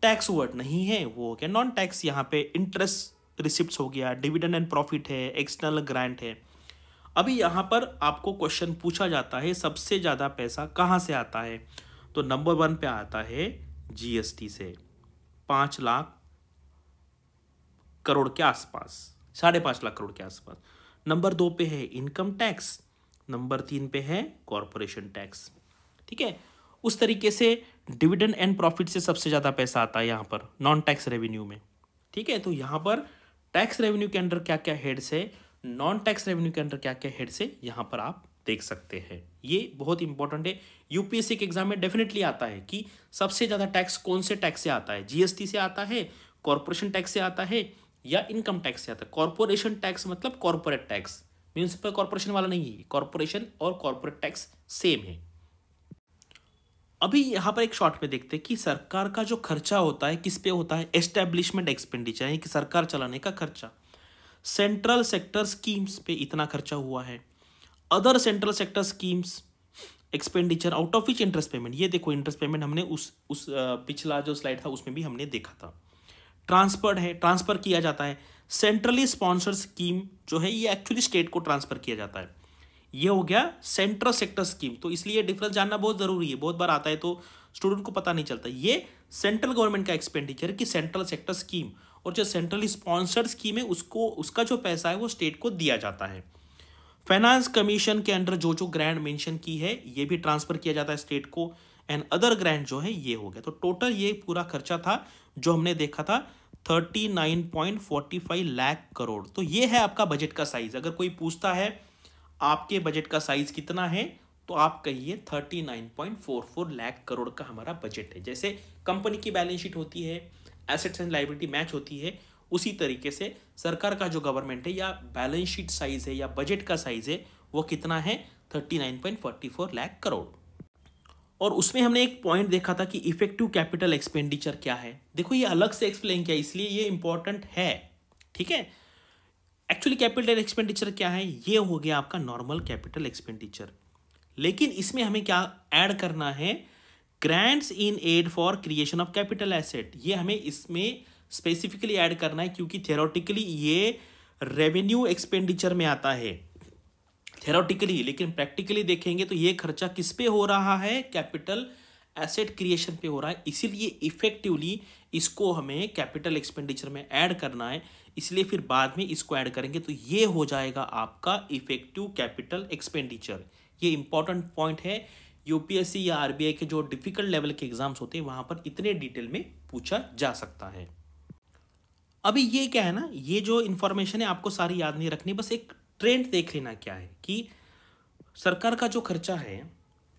टैक्स वर्ड नहीं है वो हो गया नॉन टैक्स। यहाँ पे इंटरेस्ट रिसिप्ट्स हो गया, डिविडेंड एंड प्रॉफिट है, एक्सटर्नल ग्रांट है। अभी यहाँ पर आपको क्वेश्चन पूछा जाता है सबसे ज़्यादा पैसा कहाँ से आता है, तो नंबर 1 पे आता है GST से, 5 लाख करोड़ के आसपास, 5.5 लाख करोड़ के आसपास। नंबर 2 पे है इनकम टैक्स, नंबर 3 पे है कॉरपोरेशन टैक्स, ठीक है। उस तरीके से डिविडेंड एंड प्रॉफिट से सबसे ज़्यादा पैसा आता है यहाँ पर नॉन टैक्स रेवेन्यू में, ठीक है। तो यहाँ पर टैक्स रेवेन्यू के अंडर क्या क्या हेड्स है, नॉन टैक्स रेवेन्यू के अंडर क्या क्या हेड्स है, यहाँ पर आप देख सकते हैं। ये बहुत इंपॉर्टेंट है, UPSC के एग्जाम में डेफिनेटली आता है कि सबसे ज़्यादा टैक्स कौन से टैक्स से आता है, GST से आता है, कॉरपोरेशन टैक्स से आता है, या इनकम टैक्स से आता है। कॉरपोरेशन टैक्स मतलब कॉरपोरेट टैक्स, म्यूनिसिपल कॉरपोरेशन वाला नहीं है, कॉरपोरेशन और कॉरपोरेट टैक्स सेम है। अभी यहाँ पर एक शॉर्ट में देखते हैं कि सरकार का जो खर्चा होता है किस पे होता है, एस्टेब्लिशमेंट एक्सपेंडिचर, यानी कि सरकार चलाने का खर्चा। सेंट्रल सेक्टर स्कीम्स पे इतना खर्चा हुआ है, other central sector schemes expenditure out of which interest payment, ये देखो इंटरेस्ट पेमेंट हमने उस पिछला जो स्लाइड था उसमें भी हमने देखा था। ट्रांसफर्ड है, ट्रांसफर किया जाता है। सेंट्रली स्पॉन्सर्ड स्कीम जो है ये एक्चुअली स्टेट को ट्रांसफर किया जाता है, ये हो गया सेंट्रल सेक्टर स्कीम। तो इसलिए डिफरेंस जानना बहुत जरूरी है, बहुत बार आता है तो स्टूडेंट को पता नहीं चलता। ये सेंट्रल गवर्नमेंट का एक्सपेंडिचर की सेंट्रल सेक्टर स्कीम, और जो सेंट्रली स्पॉन्सर्ड स्कीम है उसको उसका जो पैसा है वो स्टेट को दिया जाता है। फाइनेंस कमीशन के अंडर जो जो ग्रांट मेंशन की है ये भी ट्रांसफर किया जाता है स्टेट को, एंड अदर ग्रांट जो है ये हो गया। तो टोटल ये पूरा खर्चा था जो हमने देखा था 39.45 लाख करोड़। तो ये है आपका बजट का साइज। अगर कोई पूछता है आपके बजट का साइज कितना है तो आप कहिए 39.44 लाख करोड़ का हमारा बजट है। जैसे कंपनी की बैलेंस शीट होती है, एसेट्स एंड लायबिलिटी मैच होती है, उसी तरीके से सरकार का जो गवर्नमेंट है या बैलेंस शीट साइज है या बजट का साइज है वो कितना है 39.44 लाख करोड़। और उसमें हमने एक पॉइंट देखा था कि इफेक्टिव कैपिटल एक्सपेंडिचर क्या है। देखो ये अलग से एक्सप्लेन किया इसलिए ये इंपॉर्टेंट है, ठीक है। एक्चुअली कैपिटल एक्सपेंडिचर क्या है, ये हो गया आपका नॉर्मल कैपिटल एक्सपेंडिचर, लेकिन इसमें हमें क्या ऐड करना है, grants in aid for creation of capital asset. ये हमें इसमें स्पेसिफिकली ऐड करना है क्योंकि थ्योरेटिकली ये रेवेन्यू एक्सपेंडिचर में आता है थ्योरेटिकली, लेकिन प्रैक्टिकली देखेंगे तो ये खर्चा किस पे हो रहा है, कैपिटल एसेट क्रिएशन पे हो रहा है। इसीलिए इफेक्टिवली इसको हमें कैपिटल एक्सपेंडिचर में ऐड करना है, इसलिए फिर बाद में इसको ऐड करेंगे तो ये हो जाएगा आपका इफेक्टिव कैपिटल एक्सपेंडिचर। ये इंपॉर्टेंट पॉइंट है, UPSC या RBI के जो डिफिकल्ट लेवल के एग्जाम्स होते हैं वहां पर इतने डिटेल में पूछा जा सकता है। अभी ये क्या है ना, ये जो इंफॉर्मेशन है आपको सारी याद नहीं रखनी, बस एक ट्रेंड देख लेना क्या है कि सरकार का जो खर्चा है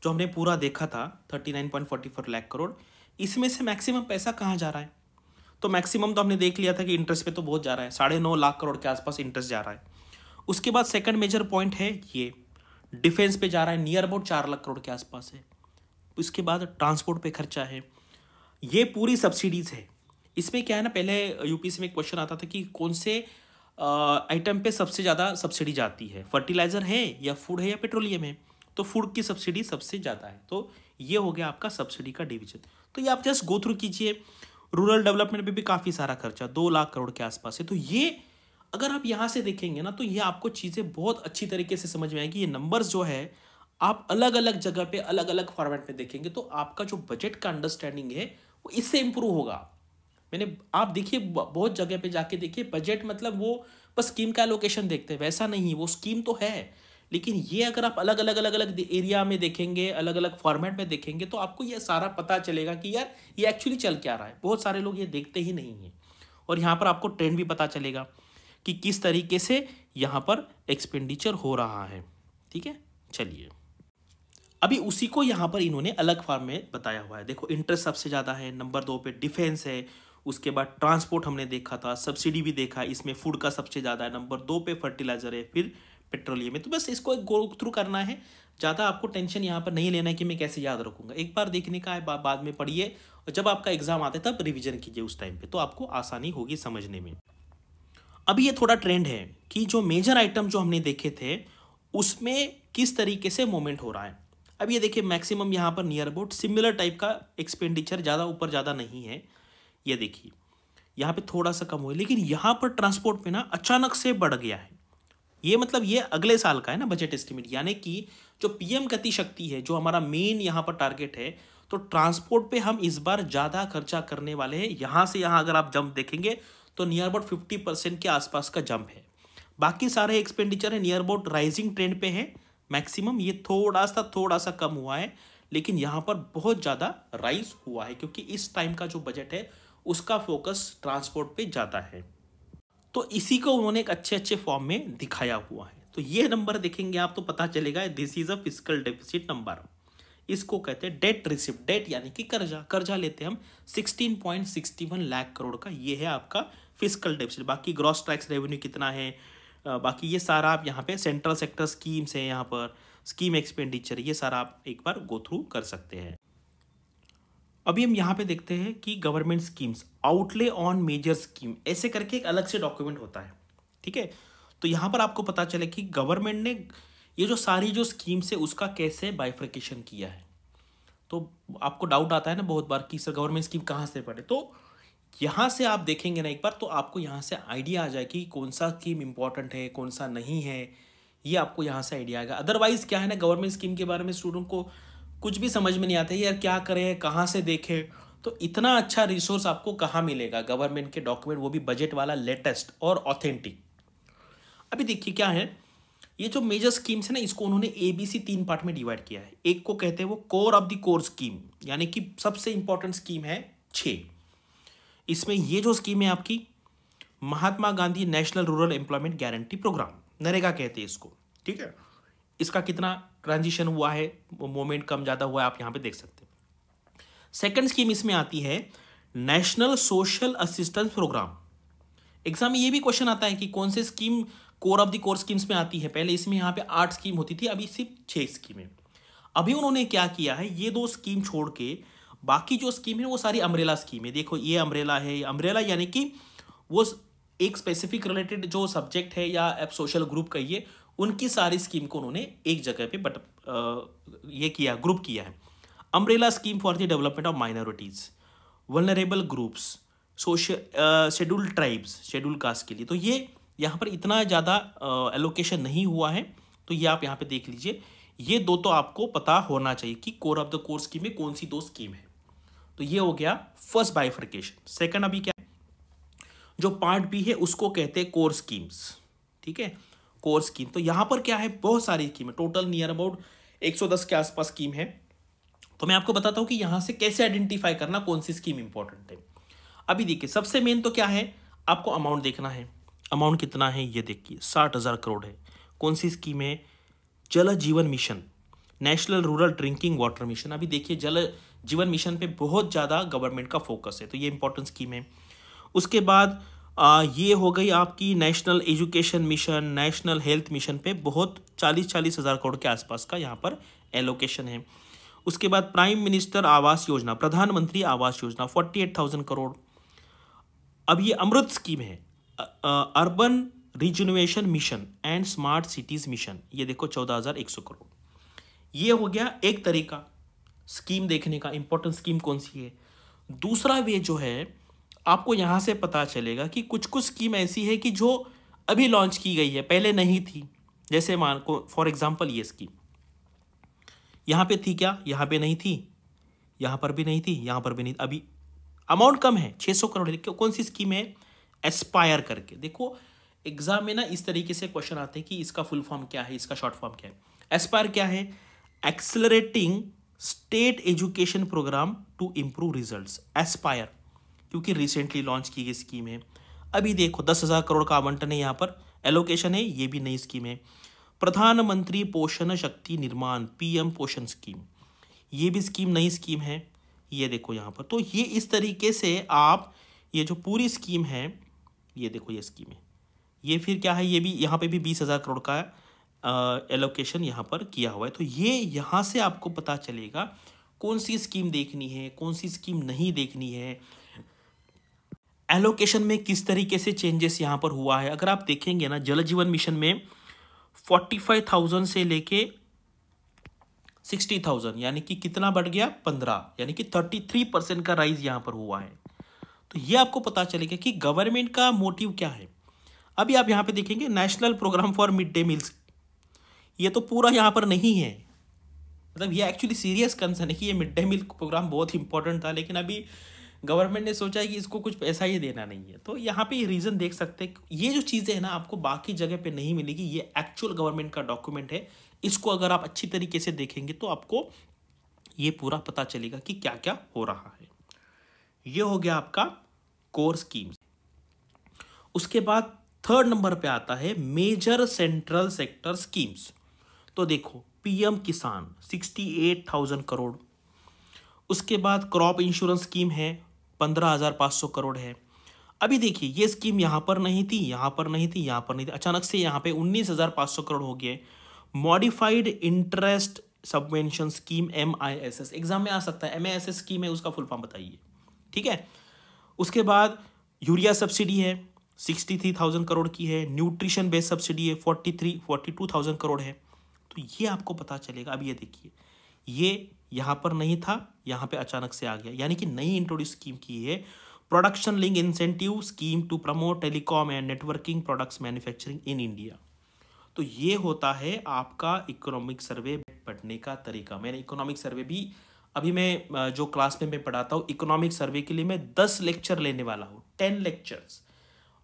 जो हमने पूरा देखा था 39.44 लाख करोड़, इसमें से मैक्सिमम पैसा कहाँ जा रहा है। तो मैक्सिमम तो हमने देख लिया था कि इंटरेस्ट पे तो बहुत जा रहा है, 9.5 लाख करोड़ के आसपास इंटरेस्ट जा रहा है। उसके बाद सेकंड मेजर पॉइंट है ये डिफेंस पे जा रहा है, नियर अबाउट 4 लाख करोड़ के आसपास है। उसके बाद ट्रांसपोर्ट पे खर्चा है, ये पूरी सब्सिडीज है। इसमें क्या है ना, पहले UPSC में क्वेश्चन आता था कि कौन से आइटम पे सबसे ज़्यादा सब्सिडी जाती है, फर्टिलाइजर है या फूड है या पेट्रोलियम है। तो फूड की सब्सिडी सबसे ज़्यादा है, तो ये हो गया आपका सब्सिडी का डिवीजन। तो ये आप जस्ट गो थ्रू कीजिए। रूरल डेवलपमेंट पे भी काफ़ी सारा खर्चा 2 लाख करोड़ के आसपास है। तो ये अगर आप यहाँ से देखेंगे ना तो ये आपको चीज़ें बहुत अच्छी तरीके से समझ में आएगी। ये नंबर्स जो है आप अलग अलग जगह पे अलग अलग फॉर्मेट में देखेंगे तो आपका जो बजट का अंडरस्टैंडिंग है वो इससे इम्प्रूव होगा। आप देखिए बहुत जगह पे जाके देखिए, बजट मतलब वो बस स्कीम का एलोकेशन देखते हैं, वैसा नहीं, वो स्कीम तो है, लेकिन ये अगर आप अलग अलग अलग अलग एरिया में देखेंगे, अलग अलग फॉर्मेट में देखेंगे, तो आपको ये सारा पता चलेगा कि यार ये एक्चुअली चल क्या रहा है। बहुत सारे लोग ये देखते ही नहीं हैं। और यहाँ पर आपको ट्रेंड भी पता चलेगा कि किस तरीके से यहाँ पर एक्सपेंडिचर हो रहा है। ठीक है, चलिए अभी उसी को यहाँ पर इन्होंने अलग फॉर्म में बताया हुआ है। देखो, इंटरेस्ट सबसे ज़्यादा है, नंबर 2 पे डिफेंस है, उसके बाद ट्रांसपोर्ट हमने देखा था, सब्सिडी भी देखा, इसमें फूड का सबसे ज़्यादा है, नंबर 2 पे फर्टिलाइजर है, फिर पेट्रोलियम है। तो बस इसको एक गो थ्रू करना है, ज़्यादा आपको टेंशन यहाँ पर नहीं लेना है कि मैं कैसे याद रखूँगा। एक बार देखने का है, बाद में पढ़िए, और जब आपका एग्जाम आता है तब रिविजन कीजिए उस टाइम पे, तो आपको आसानी होगी समझने में। अभी ये थोड़ा ट्रेंड है कि जो मेजर आइटम जो हमने देखे थे उसमें किस तरीके से मूवमेंट हो रहा है। अब ये देखिए, मैक्सिमम यहाँ पर नियर अबाउट सिमिलर टाइप का एक्सपेंडिचर, ज़्यादा ऊपर ज़्यादा नहीं है। ये देखिए यहाँ पे थोड़ा सा कम हुआ, लेकिन यहाँ पर ट्रांसपोर्ट पे ना अचानक से बढ़ गया है। ये मतलब ये अगले साल का है ना बजट एस्टिमेट, यानी कि जो पीएम गति शक्ति है, जो हमारा मेन यहाँ पर टारगेट है, तो ट्रांसपोर्ट पे हम इस बार ज़्यादा खर्चा करने वाले हैं। यहाँ से यहाँ अगर आप जंप देखेंगे तो नियर अबाउट 50% के आसपास का जंप है। बाकी सारे एक्सपेंडिचर है नियर अबाउट राइजिंग ट्रेंड पे है। मैक्सिमम ये थोड़ा सा कम हुआ है, लेकिन यहाँ पर बहुत ज़्यादा राइज हुआ है, क्योंकि इस टाइम का जो बजट है उसका फोकस ट्रांसपोर्ट पे ज़्यादा है। तो इसी को उन्होंने एक अच्छे फॉर्म में दिखाया हुआ है। तो ये नंबर देखेंगे आप तो पता चलेगा, this is a fiscal deficit number. इसको कहते हैं डेट रिसिप्ट, डेट यानी कि कर्जा लेते हैं हम 16.61 लाख करोड़ का, ये है आपका फिस्कल डेफिसिट। बाकी ग्रॉस टैक्स रेवेन्यू कितना है, बाकी ये सारा आप यहाँ पे सेंट्रल सेक्टर स्कीम्स हैं, यहाँ पर स्कीम एक्सपेंडिचर, ये सारा आप एक बार गो थ्रू कर सकते हैं। अभी हम यहाँ पे देखते हैं कि government schemes, outlay on major scheme, ऐसे करके एक अलग से डॉक्यूमेंट होता है। ठीक है, तो यहाँ पर आपको पता चले कि गवर्नमेंट ने ये जो सारी जो स्कीम्स है उसका कैसे बाइफर्केशन किया है। तो आपको डाउट आता है ना बहुत बार कि सर गवर्नमेंट स्कीम कहाँ से पढ़े, तो यहाँ से आप देखेंगे ना एक बार, तो आपको यहाँ से आइडिया आ जाए कि कौन सा स्कीम इंपॉर्टेंट है, कौन सा नहीं है, ये आपको यहाँ से आइडिया आएगा। अदरवाइज क्या है ना, गवर्नमेंट स्कीम के बारे में स्टूडेंट को कुछ भी समझ में नहीं आता है, यार क्या करें, कहाँ से देखें। तो इतना अच्छा रिसोर्स आपको कहाँ मिलेगा, गवर्नमेंट के डॉक्यूमेंट, वो भी बजट वाला, लेटेस्ट और ऑथेंटिक। अभी देखिए क्या है, ये जो मेजर स्कीम्स है ना, इसको उन्होंने ABC 3 पार्ट में डिवाइड किया है। एक को कहते हैं वो core of the core scheme, यानी कि सबसे इंपॉर्टेंट स्कीम है 6। इसमें ये जो स्कीम है आपकी Mahatma Gandhi national rural employment guarantee programme, NREGA कहते हैं इसको। ठीक है, इसका कितना ट्रांजिशन हुआ है, मोमेंट कम ज़्यादा हुआ है, आप यहाँ पे देख सकते हैं। सेकंड स्कीम इसमें आती है national social assistance programme. Exam में ये भी क्वेश्चन आता है कि कौन सी scheme core of the core schemes में आती है। पहले इसमें यहाँ पे 8 स्कीम होती थी, अभी सिर्फ 6 स्कीमें। अभी उन्होंने क्या किया है, ये 2 स्कीम छोड़ के बाकी जो स्कीम है वो सारी अम्ब्रेला स्कीम है। देखो ये अम्ब्रेला है, अम्ब्रेला यानी कि वो एक स्पेसिफिक रिलेटेड जो सब्जेक्ट है या आप सोशल ग्रुप कहिए, उनकी सारी स्कीम को उन्होंने एक जगह पे ये किया, ग्रुप किया है। Umbrella scheme for the development of minorities, vulnerable groups, scheduled tribes, schedule caste के लिए। तो ये यहाँ पर इतना ज़्यादा एलोकेशन नहीं हुआ है, तो ये आप यहाँ पे देख लीजिए। ये 2 तो आपको पता होना चाहिए कि core of the core scheme में कौन सी 2 स्कीम है। तो ये हो गया फर्स्ट बाइफर्केशन। सेकंड अभी क्या है, जो पार्ट बी है उसको कहते हैं कोर स्कीम्स। ठीक है, कोर स्कीम, तो यहाँ पर क्या है, बहुत सारी स्कीम है, टोटल नियर अबाउट 110 के आसपास स्कीम है। तो मैं आपको बताता हूँ कि यहाँ से कैसे आइडेंटिफाई करना कौन सी स्कीम इंपॉर्टेंट है। अभी देखिए सबसे मेन तो क्या है, आपको अमाउंट देखना है। अमाउंट कितना है ये देखिए, 60,000 करोड़ है। कौन सी स्कीम है, जल जीवन mission, national rural drinking water mission. अभी देखिए जल जीवन मिशन पे बहुत ज़्यादा गवर्नमेंट का फोकस है, तो ये इंपॉर्टेंट स्कीम है। उसके बाद ये हो गई आपकी national education mission, national health mission पे बहुत 40,000 करोड़ के आसपास का यहाँ पर एलोकेशन है। उसके बाद प्राइम मिनिस्टर आवास योजना, प्रधानमंत्री आवास योजना 48,000 करोड़। अब ये अमृत स्कीम है, urban रिजुनोवेशन mission and smart cities mission, ये देखो 14,100 करोड़। ये हो गया एक तरीका स्कीम देखने का, इंपॉर्टेंट स्कीम कौन सी है। दूसरा वे जो है, आपको यहाँ से पता चलेगा कि कुछ कुछ स्कीम ऐसी है कि जो अभी लॉन्च की गई है, पहले नहीं थी। जैसे मान को फॉर एग्जांपल ये स्कीम यहाँ पे थी क्या, यहाँ पे नहीं थी, यहाँ पर भी नहीं थी, यहाँ पर भी नहीं, अभी अमाउंट कम है 600 करोड़ है। कौन सी स्कीम है? एस्पायर करके। देखो एग्जाम में ना इस तरीके से क्वेश्चन आते हैं कि इसका फुल फॉर्म क्या है, इसका शॉर्ट फॉर्म क्या है। एस्पायर क्या है? Accelerating state education programme to improve results. Aspire क्योंकि रिसेंटली लॉन्च की गई स्कीम है। अभी देखो 10,000 करोड़ का आवंटन है, यहाँ पर एलोकेशन है, ये भी नई स्कीम है। प्रधानमंत्री पोषण शक्ति निर्माण, पीएम पोषण स्कीम, ये भी स्कीम नई स्कीम है। ये देखो यहाँ पर, तो ये इस तरीके से आप ये जो पूरी स्कीम है, ये देखो ये स्कीम है, ये फिर क्या है, ये भी यहाँ पे भी 20,000 करोड़ का एलोकेशन यहाँ पर किया हुआ है। तो ये यहाँ से आपको पता चलेगा कौन सी स्कीम देखनी है, कौन सी स्कीम नहीं देखनी है, एलोकेशन में किस तरीके से चेंजेस यहाँ पर हुआ है। अगर आप देखेंगे ना, जल जीवन मिशन में 45,000 से लेके 60,000 यानी कि कितना बढ़ गया? 15, यानी कि 33% का राइज यहाँ पर हुआ है। तो ये आपको पता चलेगा कि गवर्नमेंट का मोटिव क्या है। अभी आप यहाँ पे देखेंगे national programme for mid day meals, ये तो पूरा यहाँ पर नहीं है। मतलब ये एक्चुअली सीरियस कंसर्न है कि ये मिड डे मील प्रोग्राम बहुत इंपॉर्टेंट था, लेकिन अभी गवर्नमेंट ने सोचा है कि इसको कुछ पैसा ही देना नहीं है। तो यहाँ पे रीज़न देख सकते हैं, ये जो चीज़ें हैं ना आपको बाकी जगह पे नहीं मिलेगी। ये एक्चुअल गवर्नमेंट का डॉक्यूमेंट है, इसको अगर आप अच्छी तरीके से देखेंगे तो आपको ये पूरा पता चलेगा कि क्या क्या हो रहा है। ये हो गया आपका कोर स्कीम्स। उसके बाद थर्ड नंबर पे आता है मेजर सेंट्रल सेक्टर स्कीम्स। तो देखो पीएम किसान 68,000 करोड़। उसके बाद क्रॉप इंश्योरेंस स्कीम है 15,500 करोड़ है। अभी देखिए ये स्कीम यहाँ पर नहीं थी, यहाँ पर नहीं थी, यहाँ पर नहीं थी, अचानक से यहाँ पे 19,500 करोड़ हो गए। Modified interest subvention scheme MISS, exam में आ सकता है। MISS स्कीम है, उसका फुल फॉर्म बताइए, ठीक है। उसके बाद यूरिया सब्सिडी है 63,000 करोड़ की है। न्यूट्रिशन बेस्ड सब्सिडी है 42,000 करोड़ है। तो ये आपको पता चलेगा। अब ये देखिए ये यहाँ पर नहीं था, यहाँ पे अचानक से आ गया, यानी कि नई इंट्रोड्यूस स्कीम की है। Production link incentive scheme to promote telecom and networking products manufacturing in India. तो ये होता है आपका इकोनॉमिक सर्वे पढ़ने का तरीका। मैंने इकोनॉमिक सर्वे भी अभी मैं जो क्लास में मैं पढ़ाता हूँ, इकोनॉमिक सर्वे के लिए मैं 10 लेक्चर लेने वाला हूँ, 10 लेक्चर्स।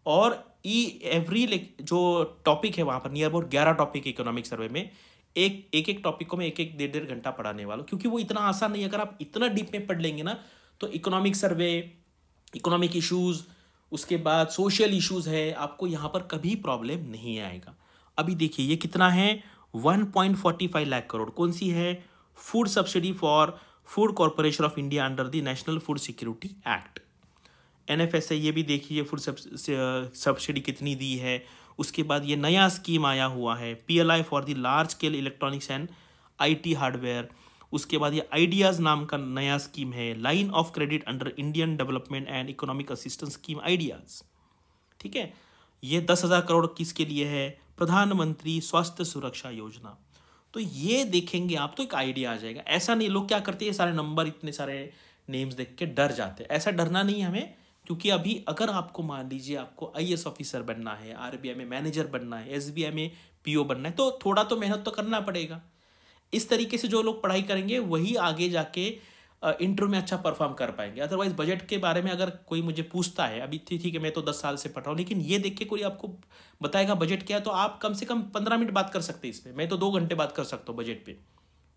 और एवरी जो टॉपिक है वहाँ पर near about 11 topic economic survey में, एक टॉपिक को मैं एक 1.5 घंटा पढ़ाने वाला हूँ, क्योंकि वो इतना आसान नहीं है। अगर आप इतना डीप में पढ़ लेंगे ना तो इकोनॉमिक सर्वे, इकोनॉमिक इश्यूज, उसके बाद सोशल इश्यूज है, आपको यहाँ पर कभी प्रॉब्लम नहीं आएगा। अभी देखिए ये कितना है 1.45 लाख करोड़। कौन सी है? Food subsidy for food corporation of India under the national food security act, NFS है। ये भी देखिए फूड सब्सिडी कितनी दी है। उसके बाद ये नया स्कीम आया हुआ है PLI for the large scale electronics and IT hardware. उसके बाद ये आइडियाज़ नाम का नया स्कीम है। Line of credit under Indian development and economic assistance scheme ideas, ठीक है। ये 10,000 करोड़ किसके लिए है? प्रधानमंत्री स्वास्थ्य सुरक्षा योजना। तो ये देखेंगे आप तो एक आइडिया आ जाएगा। ऐसा नहीं, लोग क्या करते हैं सारे नंबर, इतने सारे नेम्स देख के डर जाते हैं। ऐसा डरना नहीं है हमें, क्योंकि अभी अगर आपको मान लीजिए आपको IAS ऑफिसर बनना है, RBI में मैनेजर बनना है, SBI में PO बनना है, तो थोड़ा तो मेहनत तो करना पड़ेगा। इस तरीके से जो लोग पढ़ाई करेंगे वही आगे जाके इंटरव्यू में अच्छा परफॉर्म कर पाएंगे। अदरवाइज बजट के बारे में अगर कोई मुझे पूछता है, अभी ठीक है मैं तो 10 साल से पढ़ रहा हूँ, लेकिन ये देख के कोई आपको बताएगा बजट क्या है, तो आप कम से कम 15 मिनट बात कर सकते हैं इस पर। मैं तो 2 घंटे बात कर सकता हूँ बजट पे,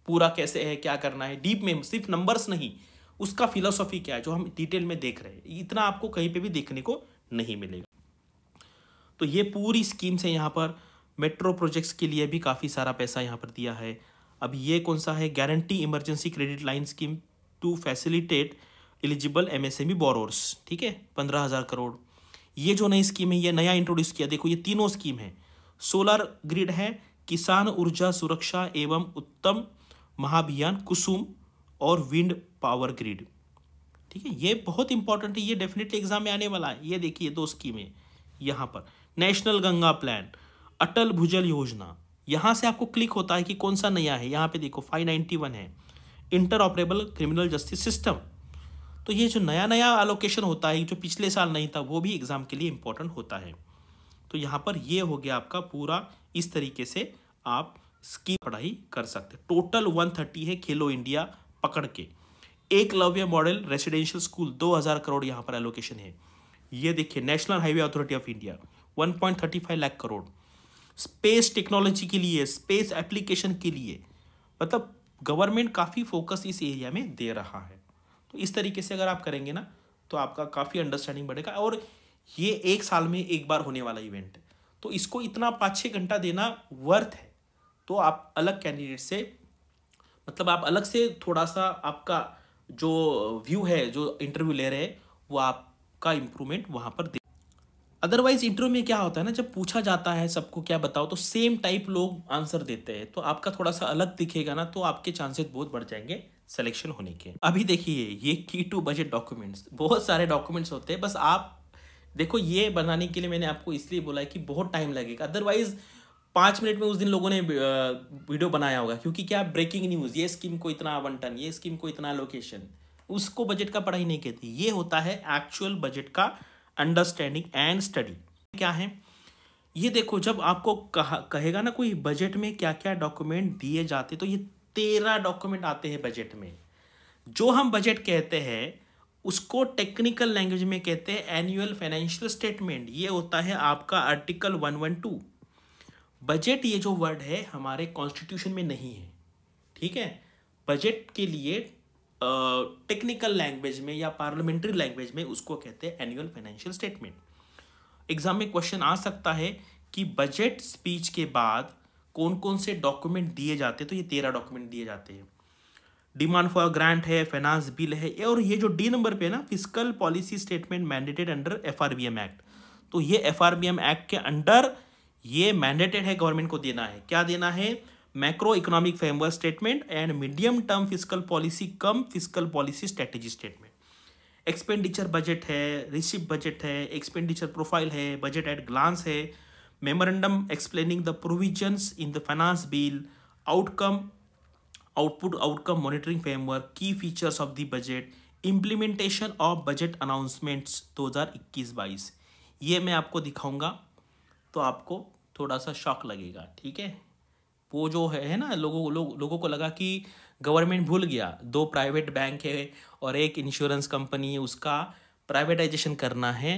पूरा कैसे है, क्या करना है, डीप में, सिर्फ नंबर्स नहीं, उसका फिलोसॉफी क्या है जो हम डिटेल में देख रहे हैं, इतना आपको कहीं पे भी देखने को नहीं मिलेगा। तो ये पूरी स्कीम्स है। यहाँ पर मेट्रो प्रोजेक्ट्स के लिए भी काफ़ी सारा पैसा यहाँ पर दिया है। अब ये कौन सा है? Guarantee emergency credit line scheme to facilitate eligible MSME borrowers, ठीक है, 15,000 करोड़। ये जो नई स्कीम है ये नया इंट्रोड्यूस किया। देखो ये तीनों स्कीम है। सोलर ग्रिड है, किसान ऊर्जा सुरक्षा एवं उत्तम महाभियान कुसुम, और विंड पावर ग्रिड, ठीक है। ये बहुत इंपॉर्टेंट है, ये डेफिनेटली एग्जाम में आने वाला है। ये देखिए 2 स्कीमें यहाँ पर, नेशनल गंगा प्लान, अटल भूजल योजना। यहाँ से आपको क्लिक होता है कि कौन सा नया है। यहाँ पे देखो 591 है, inter operable criminal justice system. तो ये जो नया नया एलोकेशन होता है जो पिछले साल नहीं था, वो भी एग्जाम के लिए इंपॉर्टेंट होता है। तो यहाँ पर ये हो गया आपका पूरा, इस तरीके से आप स्कीम पढ़ाई कर सकते हैं। टोटल 130 है खेलो इंडिया पकड़ के। Eklavya model residential school 2000 crore यहाँ पर एलोकेशन है। ये देखिए national highway authority of India 1.35 lakh crore, space technology के लिए, स्पेस एप्लीकेशन के लिए, मतलब गवर्नमेंट काफ़ी फोकस इस एरिया में दे रहा है। तो इस तरीके से अगर आप करेंगे ना तो आपका काफ़ी अंडरस्टैंडिंग बढ़ेगा। और ये 1 साल में एक बार होने वाला इवेंट है, तो इसको इतना 5-6 घंटा देना वर्थ है। तो आप अलग कैंडिडेट से, मतलब आप अलग से थोड़ा सा आपका जो व्यू है, जो इंटरव्यू ले रहे हैं, वो आपका इम्प्रूवमेंट वहाँ पर दे। अदरवाइज इंटरव्यू में क्या होता है ना, जब पूछा जाता है सबको क्या बताओ, तो सेम टाइप लोग आंसर देते हैं, तो आपका थोड़ा सा अलग दिखेगा ना, तो आपके चांसेस बहुत बढ़ जाएंगे सिलेक्शन होने के। अभी देखिए ये की टू बजट डॉक्यूमेंट्स, बहुत सारे डॉक्यूमेंट्स होते हैं, बस आप देखो ये बनाने के लिए मैंने आपको इसलिए बोला है कि बहुत टाइम लगेगा। अदरवाइज 5 मिनट में उस दिन लोगों ने वीडियो बनाया होगा, क्योंकि क्या ब्रेकिंग न्यूज़, ये स्कीम को इतना आवंटन, ये स्कीम को इतना लोकेशन, उसको बजट का पढ़ाई नहीं कहती। ये होता है एक्चुअल बजट का अंडरस्टैंडिंग एंड स्टडी। क्या है ये देखो, जब आपको कहेगा ना कोई बजट में क्या क्या डॉक्यूमेंट दिए जाते, तो ये 13 डॉक्यूमेंट आते हैं बजट में। जो हम बजट कहते हैं उसको टेक्निकल लैंग्वेज में कहते हैं एनुअल फाइनेंशियल स्टेटमेंट। ये होता है आपका आर्टिकल 112। बजट ये जो वर्ड है हमारे कॉन्स्टिट्यूशन में नहीं है, ठीक है। बजट के लिए टेक्निकल लैंग्वेज में या पार्लियामेंट्री लैंग्वेज में उसको कहते हैं एनुअल फाइनेंशियल स्टेटमेंट। एग्जाम में क्वेश्चन आ सकता है कि बजट स्पीच के बाद कौन कौन से डॉक्यूमेंट दिए जाते हैं, तो ये 13 डॉक्यूमेंट दिए जाते हैं। डिमांड फॉर ग्रांट है, फाइनेंस बिल है, और ये जो डी नंबर पे है ना, fiscal policy statement mandated under FRBM act, तो ये FRBM एक्ट के अंडर ये मैंडेटेड है, गवर्नमेंट को देना है। क्या देना है? Macro economic framework statement and medium term fiscal policy come fiscal policy strategy statement. Expenditure budget है, रिसिप्ट बजट है, एक्सपेंडिचर प्रोफाइल है, बजट एट ग्लांस है, memorandum explaining the provisions in the finance bill, outcome monitoring framework, key features of the budget, implementation of budget announcements 2021-22। ये मैं आपको दिखाऊंगा तो आपको थोड़ा सा शॉक लगेगा, ठीक है। वो जो है ना, लोगों को लगा कि गवर्नमेंट भूल गया, 2 प्राइवेट बैंक है और एक इंश्योरेंस कंपनी है, उसका प्राइवेटाइजेशन करना है।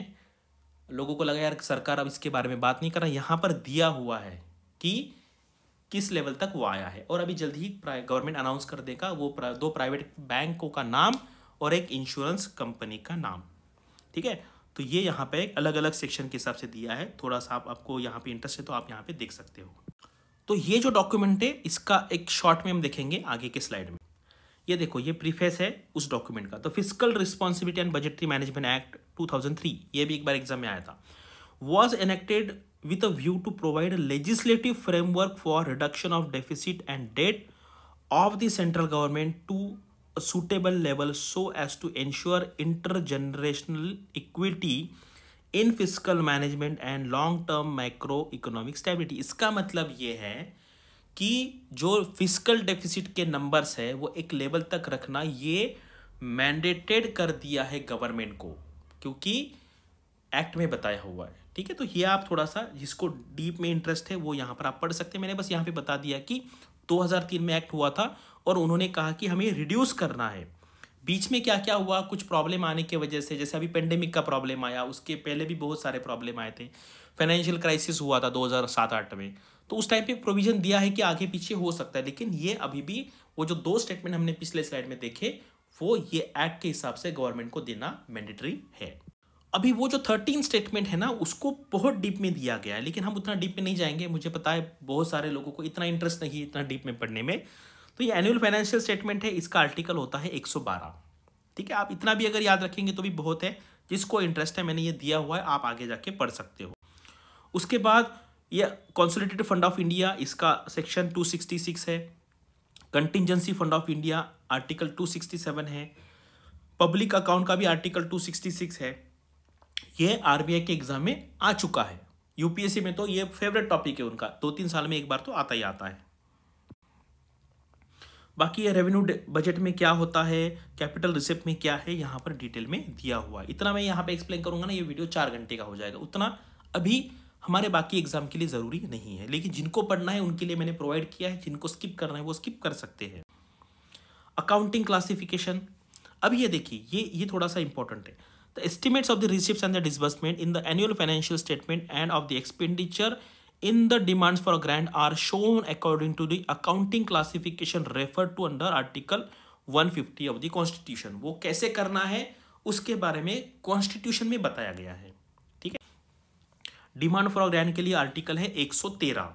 लोगों को लगा यार सरकार अब इसके बारे में बात नहीं कर रहा। यहाँ पर दिया हुआ है कि किस लेवल तक वो आया है, और अभी जल्द ही गवर्नमेंट अनाउंस कर देगा वो 2 प्राइवेट बैंकों का नाम और एक इंश्योरेंस कंपनी का नाम, ठीक है। तो ये यहाँ पे एक अलग अलग सेक्शन के हिसाब से दिया है। थोड़ा सा आपको यहाँ पे इंटरेस्ट है तो आप यहाँ पे देख सकते हो। तो ये जो डॉक्यूमेंट है इसका एक शॉर्ट में हम देखेंगे आगे के स्लाइड में। ये देखो, ये प्रीफेस है उस डॉक्यूमेंट का। तो fiscal responsibility and budgetary management act 2003, ये भी एक बार एग्जाम में आया था, was enacted with a view to provide a legislative framework for reduction of deficit and debt of the central government to a suitable level so as to ensure intergenerational equity in fiscal management and long-term macroeconomic stability। इसका मतलब ये है कि जो fiscal deficit के numbers है वो एक लेवल तक रखना, ये मैंडेटेड कर दिया है गवर्नमेंट को, क्योंकि एक्ट में बताया हुआ है, ठीक है। तो ये आप थोड़ा सा जिसको डीप में इंटरेस्ट है वो यहाँ पर आप पढ़ सकते हैं। मैंने बस यहाँ पे बता दिया कि 2003 में एक्ट हुआ था और उन्होंने कहा कि हमें रिड्यूस करना है। बीच में क्या क्या हुआ, कुछ प्रॉब्लम आने की वजह से, जैसे अभी पेंडेमिक का प्रॉब्लम आया, उसके पहले भी बहुत सारे प्रॉब्लम आए थे, फाइनेंशियल क्राइसिस हुआ था 2007-8 में, तो उस टाइम पे प्रोविजन दिया है कि आगे पीछे हो सकता है। लेकिन ये अभी भी वो जो 2 स्टेटमेंट हमने पिछले स्लाइड में देखे, वो ये एक्ट के हिसाब से गवर्नमेंट को देना मैंडेटरी है। अभी वो जो 13 स्टेटमेंट है ना, उसको बहुत डीप में दिया गया है, लेकिन हम उतना डीप में नहीं जाएंगे। मुझे पता है बहुत सारे लोगों को इतना इंटरेस्ट नहीं है इतना डीप में पढ़ने में। तो ये एनुअल फाइनेंशियल स्टेटमेंट है, इसका आर्टिकल होता है 112, ठीक है। आप इतना भी अगर याद रखेंगे तो भी बहुत है। जिसको इंटरेस्ट है मैंने ये दिया हुआ है, आप आगे जाके पढ़ सकते हो। उसके बाद ये कंसोलिडेटेड फंड ऑफ इंडिया, इसका सेक्शन 266 है। Contingency fund of India article 267 है। पब्लिक अकाउंट का भी आर्टिकल 266 है। ये आरबीआई के एग्जाम में आ चुका है। यूपीएससी में तो ये फेवरेट टॉपिक है उनका, 2-3 साल में एक बार तो आता ही आता है। बाकी ये रेवेन्यू बजट में क्या होता है, कैपिटल रिसिप्ट में क्या है, यहाँ पर डिटेल में दिया हुआ है। इतना मैं यहाँ पे एक्सप्लेन करूंगा ना, ये वीडियो 4 घंटे का हो जाएगा। उतना अभी हमारे बाकी एग्जाम के लिए ज़रूरी नहीं है, लेकिन जिनको पढ़ना है उनके लिए मैंने प्रोवाइड किया है। जिनको स्किप करना है वो स्किप कर सकते हैं। अकाउंटिंग क्लासिफिकेशन, अब ये देखिए, ये थोड़ा सा इंपॉर्टेंट है। The estimates of the receipts and the disbursement in the annual financial statement end of the expenditure in the demands for a grant are shown according to the accounting classification referred to under article 150 of the constitution। वो कैसे करना है उसके बारे में constitution में बताया गया है, ठीक है। डिमांड फॉर अ ग्रांट के लिए आर्टिकल है 113।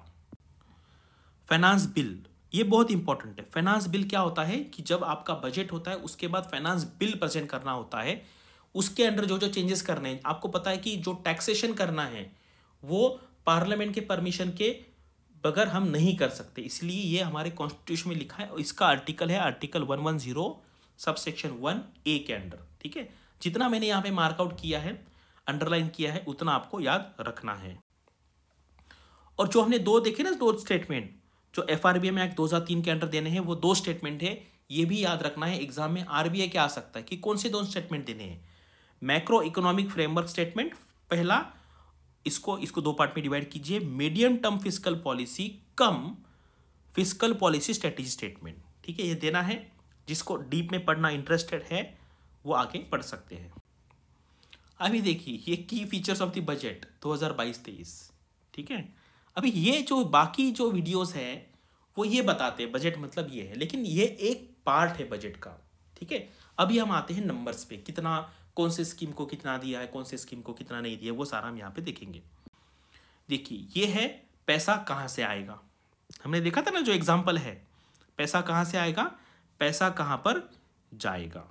फाइनेंस बिल, ये बहुत इंपॉर्टेंट है। फाइनेंस बिल क्या होता है कि जब आपका बजट होता है उसके बाद फाइनेंस बिल प्रेजेंट करना होता है, उसके अंदर जो जो चेंजेस करने हैं, आपको पता है कि जो टैक्सेशन करना है वो पार्लियामेंट के परमिशन के बगैर हम नहीं कर सकते, इसलिए ये हमारे कॉन्स्टिट्यूशन में लिखा है। इसका आर्टिकल है आर्टिकल 110 सबसेक्शन 1A के अंडर, ठीक है। जितना मैंने यहाँ पे मार्कआउट किया है, अंडरलाइन किया है, उतना आपको याद रखना है। और जो हमने दो देखे ना, दो स्टेटमेंट जो FRBM एक्ट 2003 के अंडर देने हैं, वो दो स्टेटमेंट है। ये भी याद रखना है, एग्जाम में RBI क्या आ सकता है कि कौन से दो स्टेटमेंट देने हैं। मैक्रो इकोनॉमिक फ्रेमवर्क स्टेटमेंट पहला, इसको दो पार्ट में डिवाइड कीजिए, मीडियम टर्म फिस्कल पॉलिसी कम फिस्कल पॉलिसी स्ट्रेटेजी स्टेटमेंट, ठीक है। ये देना है, जिसको डीप में पढ़ना इंटरेस्टेड है वो आगे पढ़ सकते हैं। अभी देखिए ये की फीचर्स ऑफ द बजट 2022-23, ठीक है। अभी ये जो बाकी जो वीडियोस है वो ये बताते हैं बजट मतलब ये है, लेकिन ये एक पार्ट है बजट का, ठीक है। अभी हम आते हैं नंबर्स पे, कितना कौन से स्कीम को कितना दिया है, कौन से स्कीम को कितना नहीं दिया, वो सारा हम यहाँ पे देखेंगे। देखिए ये है पैसा कहाँ से आएगा, हमने देखा था ना जो एग्जाम्पल है, पैसा कहाँ से आएगा, पैसा कहाँ पर जाएगा,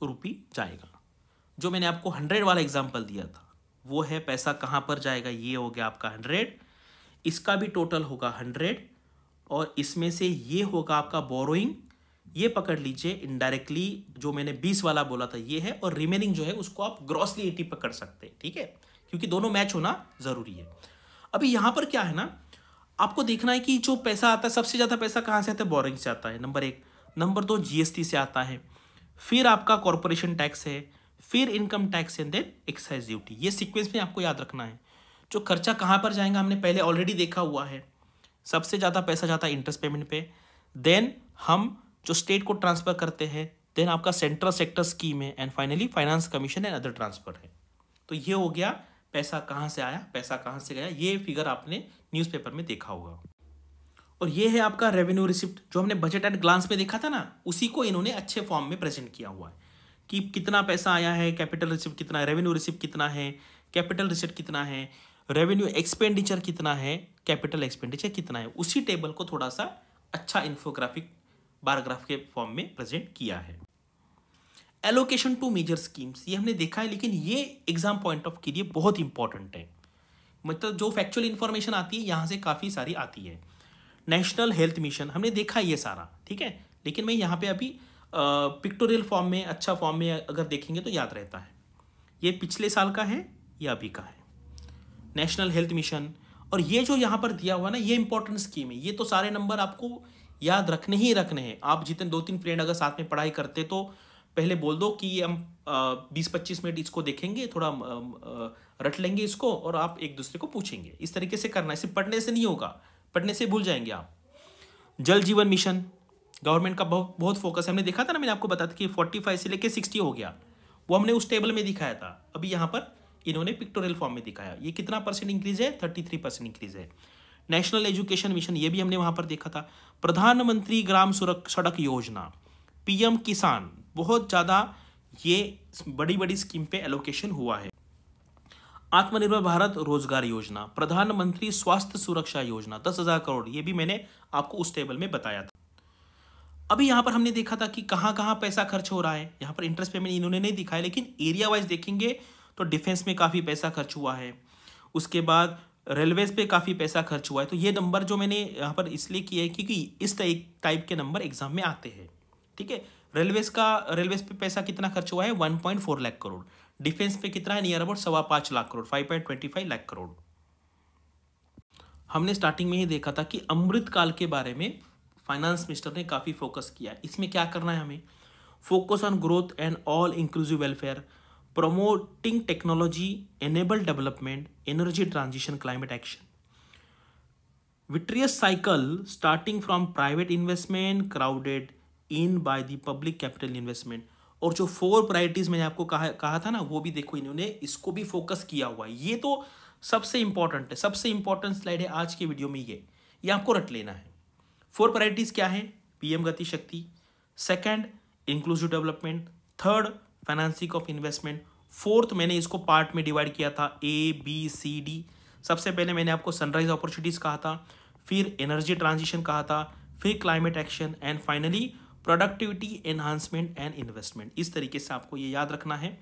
रुपी जाएगा। जो मैंने आपको 100 वाला एग्जाम्पल दिया था वो है पैसा कहाँ पर जाएगा, ये हो गया आपका 100, इसका भी टोटल होगा 100, और इसमें से ये होगा आपका बोरोइंग, ये पकड़ लीजिए इनडायरेक्टली, जो मैंने 20 वाला बोला था ये है, और रिमेनिंग जो है उसको आप ग्रॉसली 80 पकड़ सकते हैं, ठीक है, क्योंकि दोनों मैच होना जरूरी है। अभी यहाँ पर क्या है ना, आपको देखना है कि जो पैसा आता है, सबसे ज्यादा पैसा कहाँ से आता है, बोरिंग से आता है, नंबर 1। नंबर 2 GST से आता है, फिर आपका कॉर्पोरेशन टैक्स है, फिर income tax and then excise duty. ये सीक्वेंस में आपको याद रखना है। जो खर्चा कहाँ पर जाएगा हमने पहले ऑलरेडी देखा हुआ है, सबसे ज़्यादा पैसा जाता है इंटरेस्ट पेमेंट पे, देन हम जो स्टेट को ट्रांसफर करते हैं, देन आपका सेंट्रल सेक्टर स्कीम है, and finally finance commission and other transfer है। तो ये हो गया पैसा कहाँ से आया, पैसा कहाँ से गया, ये फिगर आपने न्यूज़पेपर में देखा होगा। और ये है आपका रेवेन्यू रिसिप्ट, जो हमने बजट एट ग्लांस में देखा था ना, उसी को इन्होंने अच्छे फॉर्म में प्रेजेंट किया हुआ है कि कितना पैसा आया है, कैपिटल रिसिप्ट कितना है, रेवेन्यू रिसिप्ट कितना है, कैपिटल रिसिप्ट कितना है, रेवेन्यू एक्सपेंडिचर कितना है, कैपिटल एक्सपेंडिचर कितना है। उसी टेबल को थोड़ा सा अच्छा इन्फोग्राफिक बारग्राफ के फॉर्म में प्रेजेंट किया है। एलोकेशन टू मेजर स्कीम्स, ये हमने देखा है, लेकिन ये एग्जाम पॉइंट ऑफ के लिए बहुत इंपॉर्टेंट है। मतलब जो फैक्चुअल इंफॉर्मेशन आती है यहाँ से काफ़ी सारी आती है। नेशनल हेल्थ मिशन हमने देखा है ये सारा, ठीक है, लेकिन मैं यहाँ पे अभी पिक्टोरियल फॉर्म में, अच्छा फॉर्म में अगर देखेंगे तो याद रहता है। ये पिछले साल का है, ये अभी का है, नेशनल हेल्थ मिशन। और ये जो यहाँ पर दिया हुआ ना, ये इंपॉर्टेंट स्कीम है। ये तो सारे नंबर आपको याद रखने ही रखने हैं। आप जितने 2-3 फ्रेंड अगर साथ में पढ़ाई करते तो पहले बोल दो कि हम 20-25 मिनट इसको देखेंगे, थोड़ा रट लेंगे इसको, और आप एक दूसरे को पूछेंगे। इस तरीके से करना है, सिर्फ पढ़ने से नहीं होगा, पढ़ने से भूल जाएंगे आप। जल जीवन मिशन गवर्नमेंट का बहुत फोकस है। हमने देखा था ना, मैंने आपको बताया था कि 45 से लेकर 60 हो गया, वो हमने उस टेबल में दिखाया था। अभी यहाँ पर इन्होंने पिक्टोरियल फॉर्म में दिखाया। ये कितना % इंक्रीज है, 33% इंक्रीज है। नेशनल एजुकेशन मिशन, ये भी हमने वहाँ पर देखा था। प्रधानमंत्री ग्राम सड़क योजना, PM किसान, बहुत ज़्यादा ये बड़ी बड़ी स्कीम पे एलोकेशन हुआ है। आत्मनिर्भर भारत रोजगार योजना, प्रधानमंत्री स्वास्थ्य सुरक्षा योजना 10,000 करोड़, ये भी मैंने आपको उस टेबल में बताया था। अभी यहाँ पर हमने देखा था कि कहाँ कहाँ पैसा खर्च हो रहा है। यहाँ पर इंटरेस्ट पेमेंट इन्होंने नहीं दिखाया, लेकिन एरिया वाइज देखेंगे तो डिफेंस में काफ़ी पैसा खर्च हुआ है, उसके बाद रेलवेज पे काफ़ी पैसा खर्च हुआ है। तो ये नंबर जो मैंने यहाँ पर इसलिए किया है क्योंकि इस टाइप के नंबर एग्जाम में आते हैं, ठीक है। रेलवेज पे पैसा कितना खर्च हुआ है, 1.4 लाख करोड़। डिफेंस पे कितना है, नियर अबाउट 5.25 लाख करोड़, 5.25 लाख करोड़। हमने स्टार्टिंग में ही देखा था कि अमृत काल के बारे में फाइनेंस मिनिस्टर ने काफ़ी फोकस किया है। इसमें क्या करना है हमें, focus on growth and all inclusive welfare, promoting technology enable development, energy transition, climate action, virtuous cycle starting from private investment, crowded in by the public capital investment. और जो 4 प्रायोरिटीज मैंने आपको कहा था ना, वो भी देखो इन्होंने इसको भी फोकस किया हुआ है। ये तो सबसे इंपॉर्टेंट है, सबसे इंपॉर्टेंट स्लाइड है आज के वीडियो में। ये आपको रट लेना है। 4 प्रायोरिटीज क्या है? पीएम गति शक्ति, second inclusive development, third financing of investment, fourth मैंने इसको पार्ट में डिवाइड किया था ABCD। सबसे पहले मैंने आपको सनराइज अपॉर्चुनिटीज कहा था, फिर एनर्जी ट्रांजिशन कहा था, फिर climate action and finally productivity enhancement and investment. इस तरीके से आपको ये याद रखना है।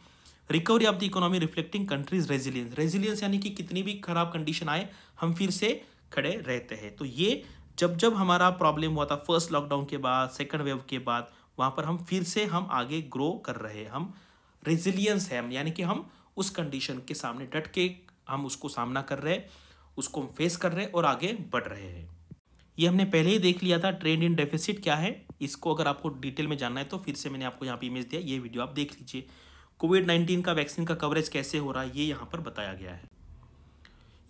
Recovery of the economy reflecting countries resilience. Resilience यानी कि कितनी भी खराब कंडीशन आए हम फिर से खड़े रहते हैं। तो ये जब जब हमारा प्रॉब्लम हुआ था फर्स्ट लॉकडाउन के बाद, सेकंड वेव के बाद, वहाँ पर हम फिर से हम आगे ग्रो कर रहे हैं। हम रेजिलियंस है, यानी कि हम उस कंडीशन के सामने डट के हम उसको सामना कर रहे हैं, उसको हम फेस कर रहे हैं और आगे बढ़ रहे हैं। ये हमने पहले ही देख लिया था। ट्रेंड इन डेफिसिट क्या है, इसको अगर आपको डिटेल में जानना है तो फिर से मैंने आपको यहाँ पे इमेज दिया, ये वीडियो आप देख लीजिए। कोविड-19 का वैक्सीन का कवरेज कैसे हो रहा है ये यहाँ पर बताया गया है।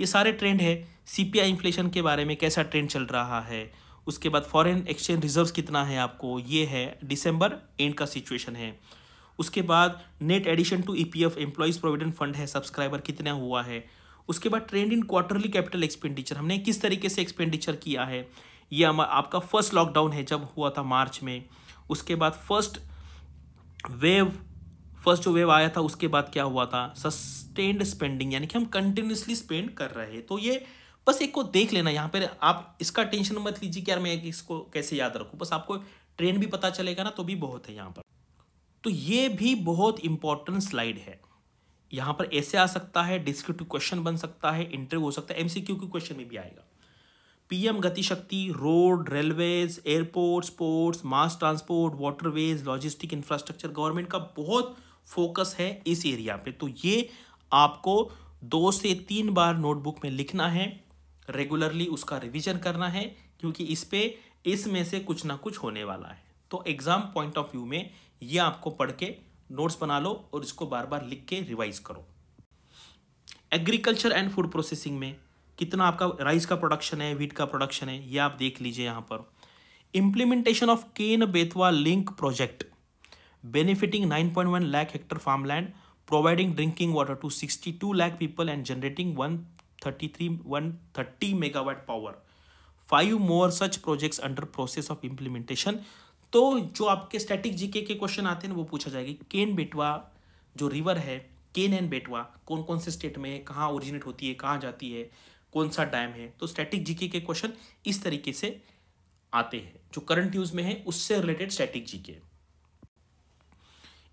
ये सारे ट्रेंड है। CPI इन्फ्लेशन के बारे में कैसा ट्रेंड चल रहा है, उसके बाद फॉरेन एक्सचेंज रिजर्व्स कितना है आपको, ये है दिसंबर एंड का सिचुएशन है। उसके बाद net addition to EPF employees provident fund है, सब्सक्राइबर कितना हुआ है। उसके बाद trend in quarterly capital expenditure, हमने किस तरीके से एक्सपेंडिचर किया है। ये आपका फर्स्ट लॉकडाउन है जब हुआ था मार्च में। उसके बाद फर्स्ट जो वेव आया था उसके बाद क्या हुआ था, सस्टेन्ड स्पेंडिंग, यानी कि हम कंटिन्यूसली स्पेंड कर रहे हैं। तो ये बस एक को देख लेना, यहाँ पर आप इसका टेंशन मत लीजिए कि यार मैं इसको कैसे याद रखूँ, बस आपको ट्रेंड भी पता चलेगा ना तो भी बहुत है यहाँ पर। तो ये भी बहुत इंपॉर्टेंट स्लाइड है। यहाँ पर ऐसे आ सकता है, डिस्क्रिप्टिव क्वेश्चन बन सकता है, इंटरव्यू हो सकता है, MCQ के क्वेश्चन में भी आएगा। पीएम गति शक्ति, road, railways, airports, ports, mass transport, waterways, logistic infrastructure, government का बहुत फोकस है इस एरिया पे। तो ये आपको 2 से 3 बार नोटबुक में लिखना है, रेगुलरली उसका रिविजन करना है, क्योंकि इसमें से कुछ ना कुछ होने वाला है। तो एग्जाम पॉइंट ऑफ व्यू में ये आपको पढ़ के नोट्स बना लो और इसको बार बार लिख के रिवाइज करो। एग्रीकल्चर एंड फूड प्रोसेसिंग में कितना आपका राइस का प्रोडक्शन है, व्हीट का प्रोडक्शन है, ये आप देख लीजिए यहाँ पर। Implementation of Ken Betwa link project benefiting 9.1 lakh hectare farm land, providing drinking water to 62 lakh people and generating 130 megawatt power. 5 more such projects under process of implementation। तो जो आपके स्टैटिक जीके के क्वेश्चन आते हैं ना वो पूछा जाएगा। केन बेटवा जो रिवर है, केन एंड बेटवा कौन कौन से स्टेट में है, कहाँ ओरिजिनेट होती है, कहाँ जाती है, कौन सा डैम है। तो स्टैटिक जीके के क्वेश्चन इस तरीके से आते हैं, जो करंट यूज में है उससे रिलेटेड स्टैटिक जीके।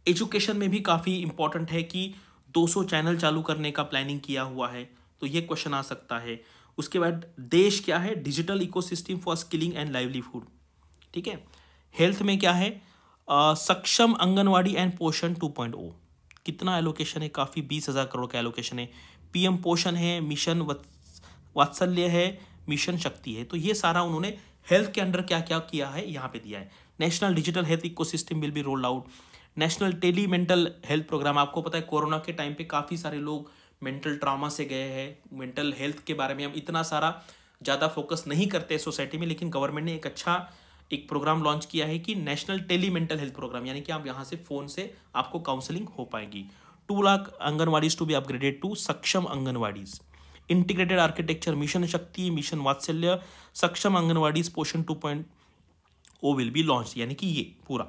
एजुकेशन में भी काफ़ी इंपॉर्टेंट है कि 200 चैनल चालू करने का प्लानिंग किया हुआ है, तो ये क्वेश्चन आ सकता है। उसके बाद देश क्या है, digital ecosystem for skilling and livelihood, ठीक है। हेल्थ में क्या है, सक्षम आंगनवाड़ी एंड पोषण 2.0, कितना एलोकेशन है, काफ़ी 20,000 करोड़ का एलोकेशन है। पीएम पोषण है, मिशन वात्सल्य है, मिशन शक्ति है। तो ये सारा उन्होंने हेल्थ के अंडर क्या क्या किया है यहाँ पे दिया है। National digital health ecosystem will be rolled out. National tele mental health programme, आपको पता है कोरोना के टाइम पे काफ़ी सारे लोग मेंटल ट्रॉमा से गए हैं। मेंटल हेल्थ के बारे में हम इतना सारा ज़्यादा फोकस नहीं करते सोसाइटी में, लेकिन गवर्नमेंट ने एक प्रोग्राम लॉन्च किया है कि national tele mental health programme, यानी कि आप यहाँ से फ़ोन से आपको काउंसलिंग हो पाएगी। 2 lakh anganwadis to be upgraded to Saksham anganwadis. Integrated architecture, mission Shakti, mission Vatsalya, Saksham anganwadis, पोषण 2.0 विल बी लॉन्च, यानी कि ये पूरा।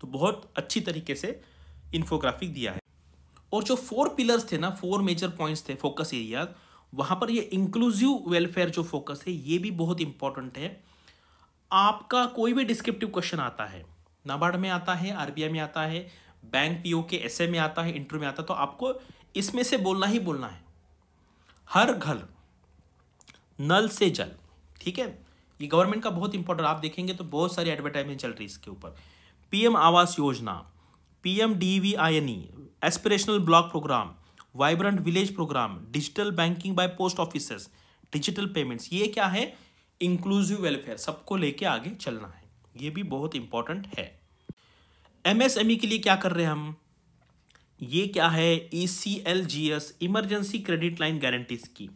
तो बहुत अच्छी तरीके से इन्फोग्राफिक दिया है। और जो 4 पिलर्स थे ना, 4 मेजर पॉइंट्स थे फोकस एरिया, वहां पर ये इंक्लूसिव वेलफेयर जो फोकस है ये भी बहुत इंपॉर्टेंट है। आपका कोई भी डिस्क्रिप्टिव क्वेश्चन आता है, नाबार्ड में आता है, RBI में आता है, बैंक PO के SA में आता है, इंटरव्यू में आता है, तो आपको इसमें से बोलना ही बोलना है। हर घर नल से जल, ठीक है। ये गवर्नमेंट का बहुत इंपॉर्टेंट, आप देखेंगे तो बहुत सारी एडवर्टाइजमेंट चल रही है इसके ऊपर। PM Awas Yojana, PMDVINE, aspirational block programme, vibrant village programme, digital banking by post offices, digital payments, ये क्या है, इंक्लूसिव वेलफेयर, सबको लेके आगे चलना है, ये भी बहुत इंपॉर्टेंट है। MSME के लिए क्या कर रहे हैं हम, ये क्या है, ECLGS, emergency credit line guarantee scheme,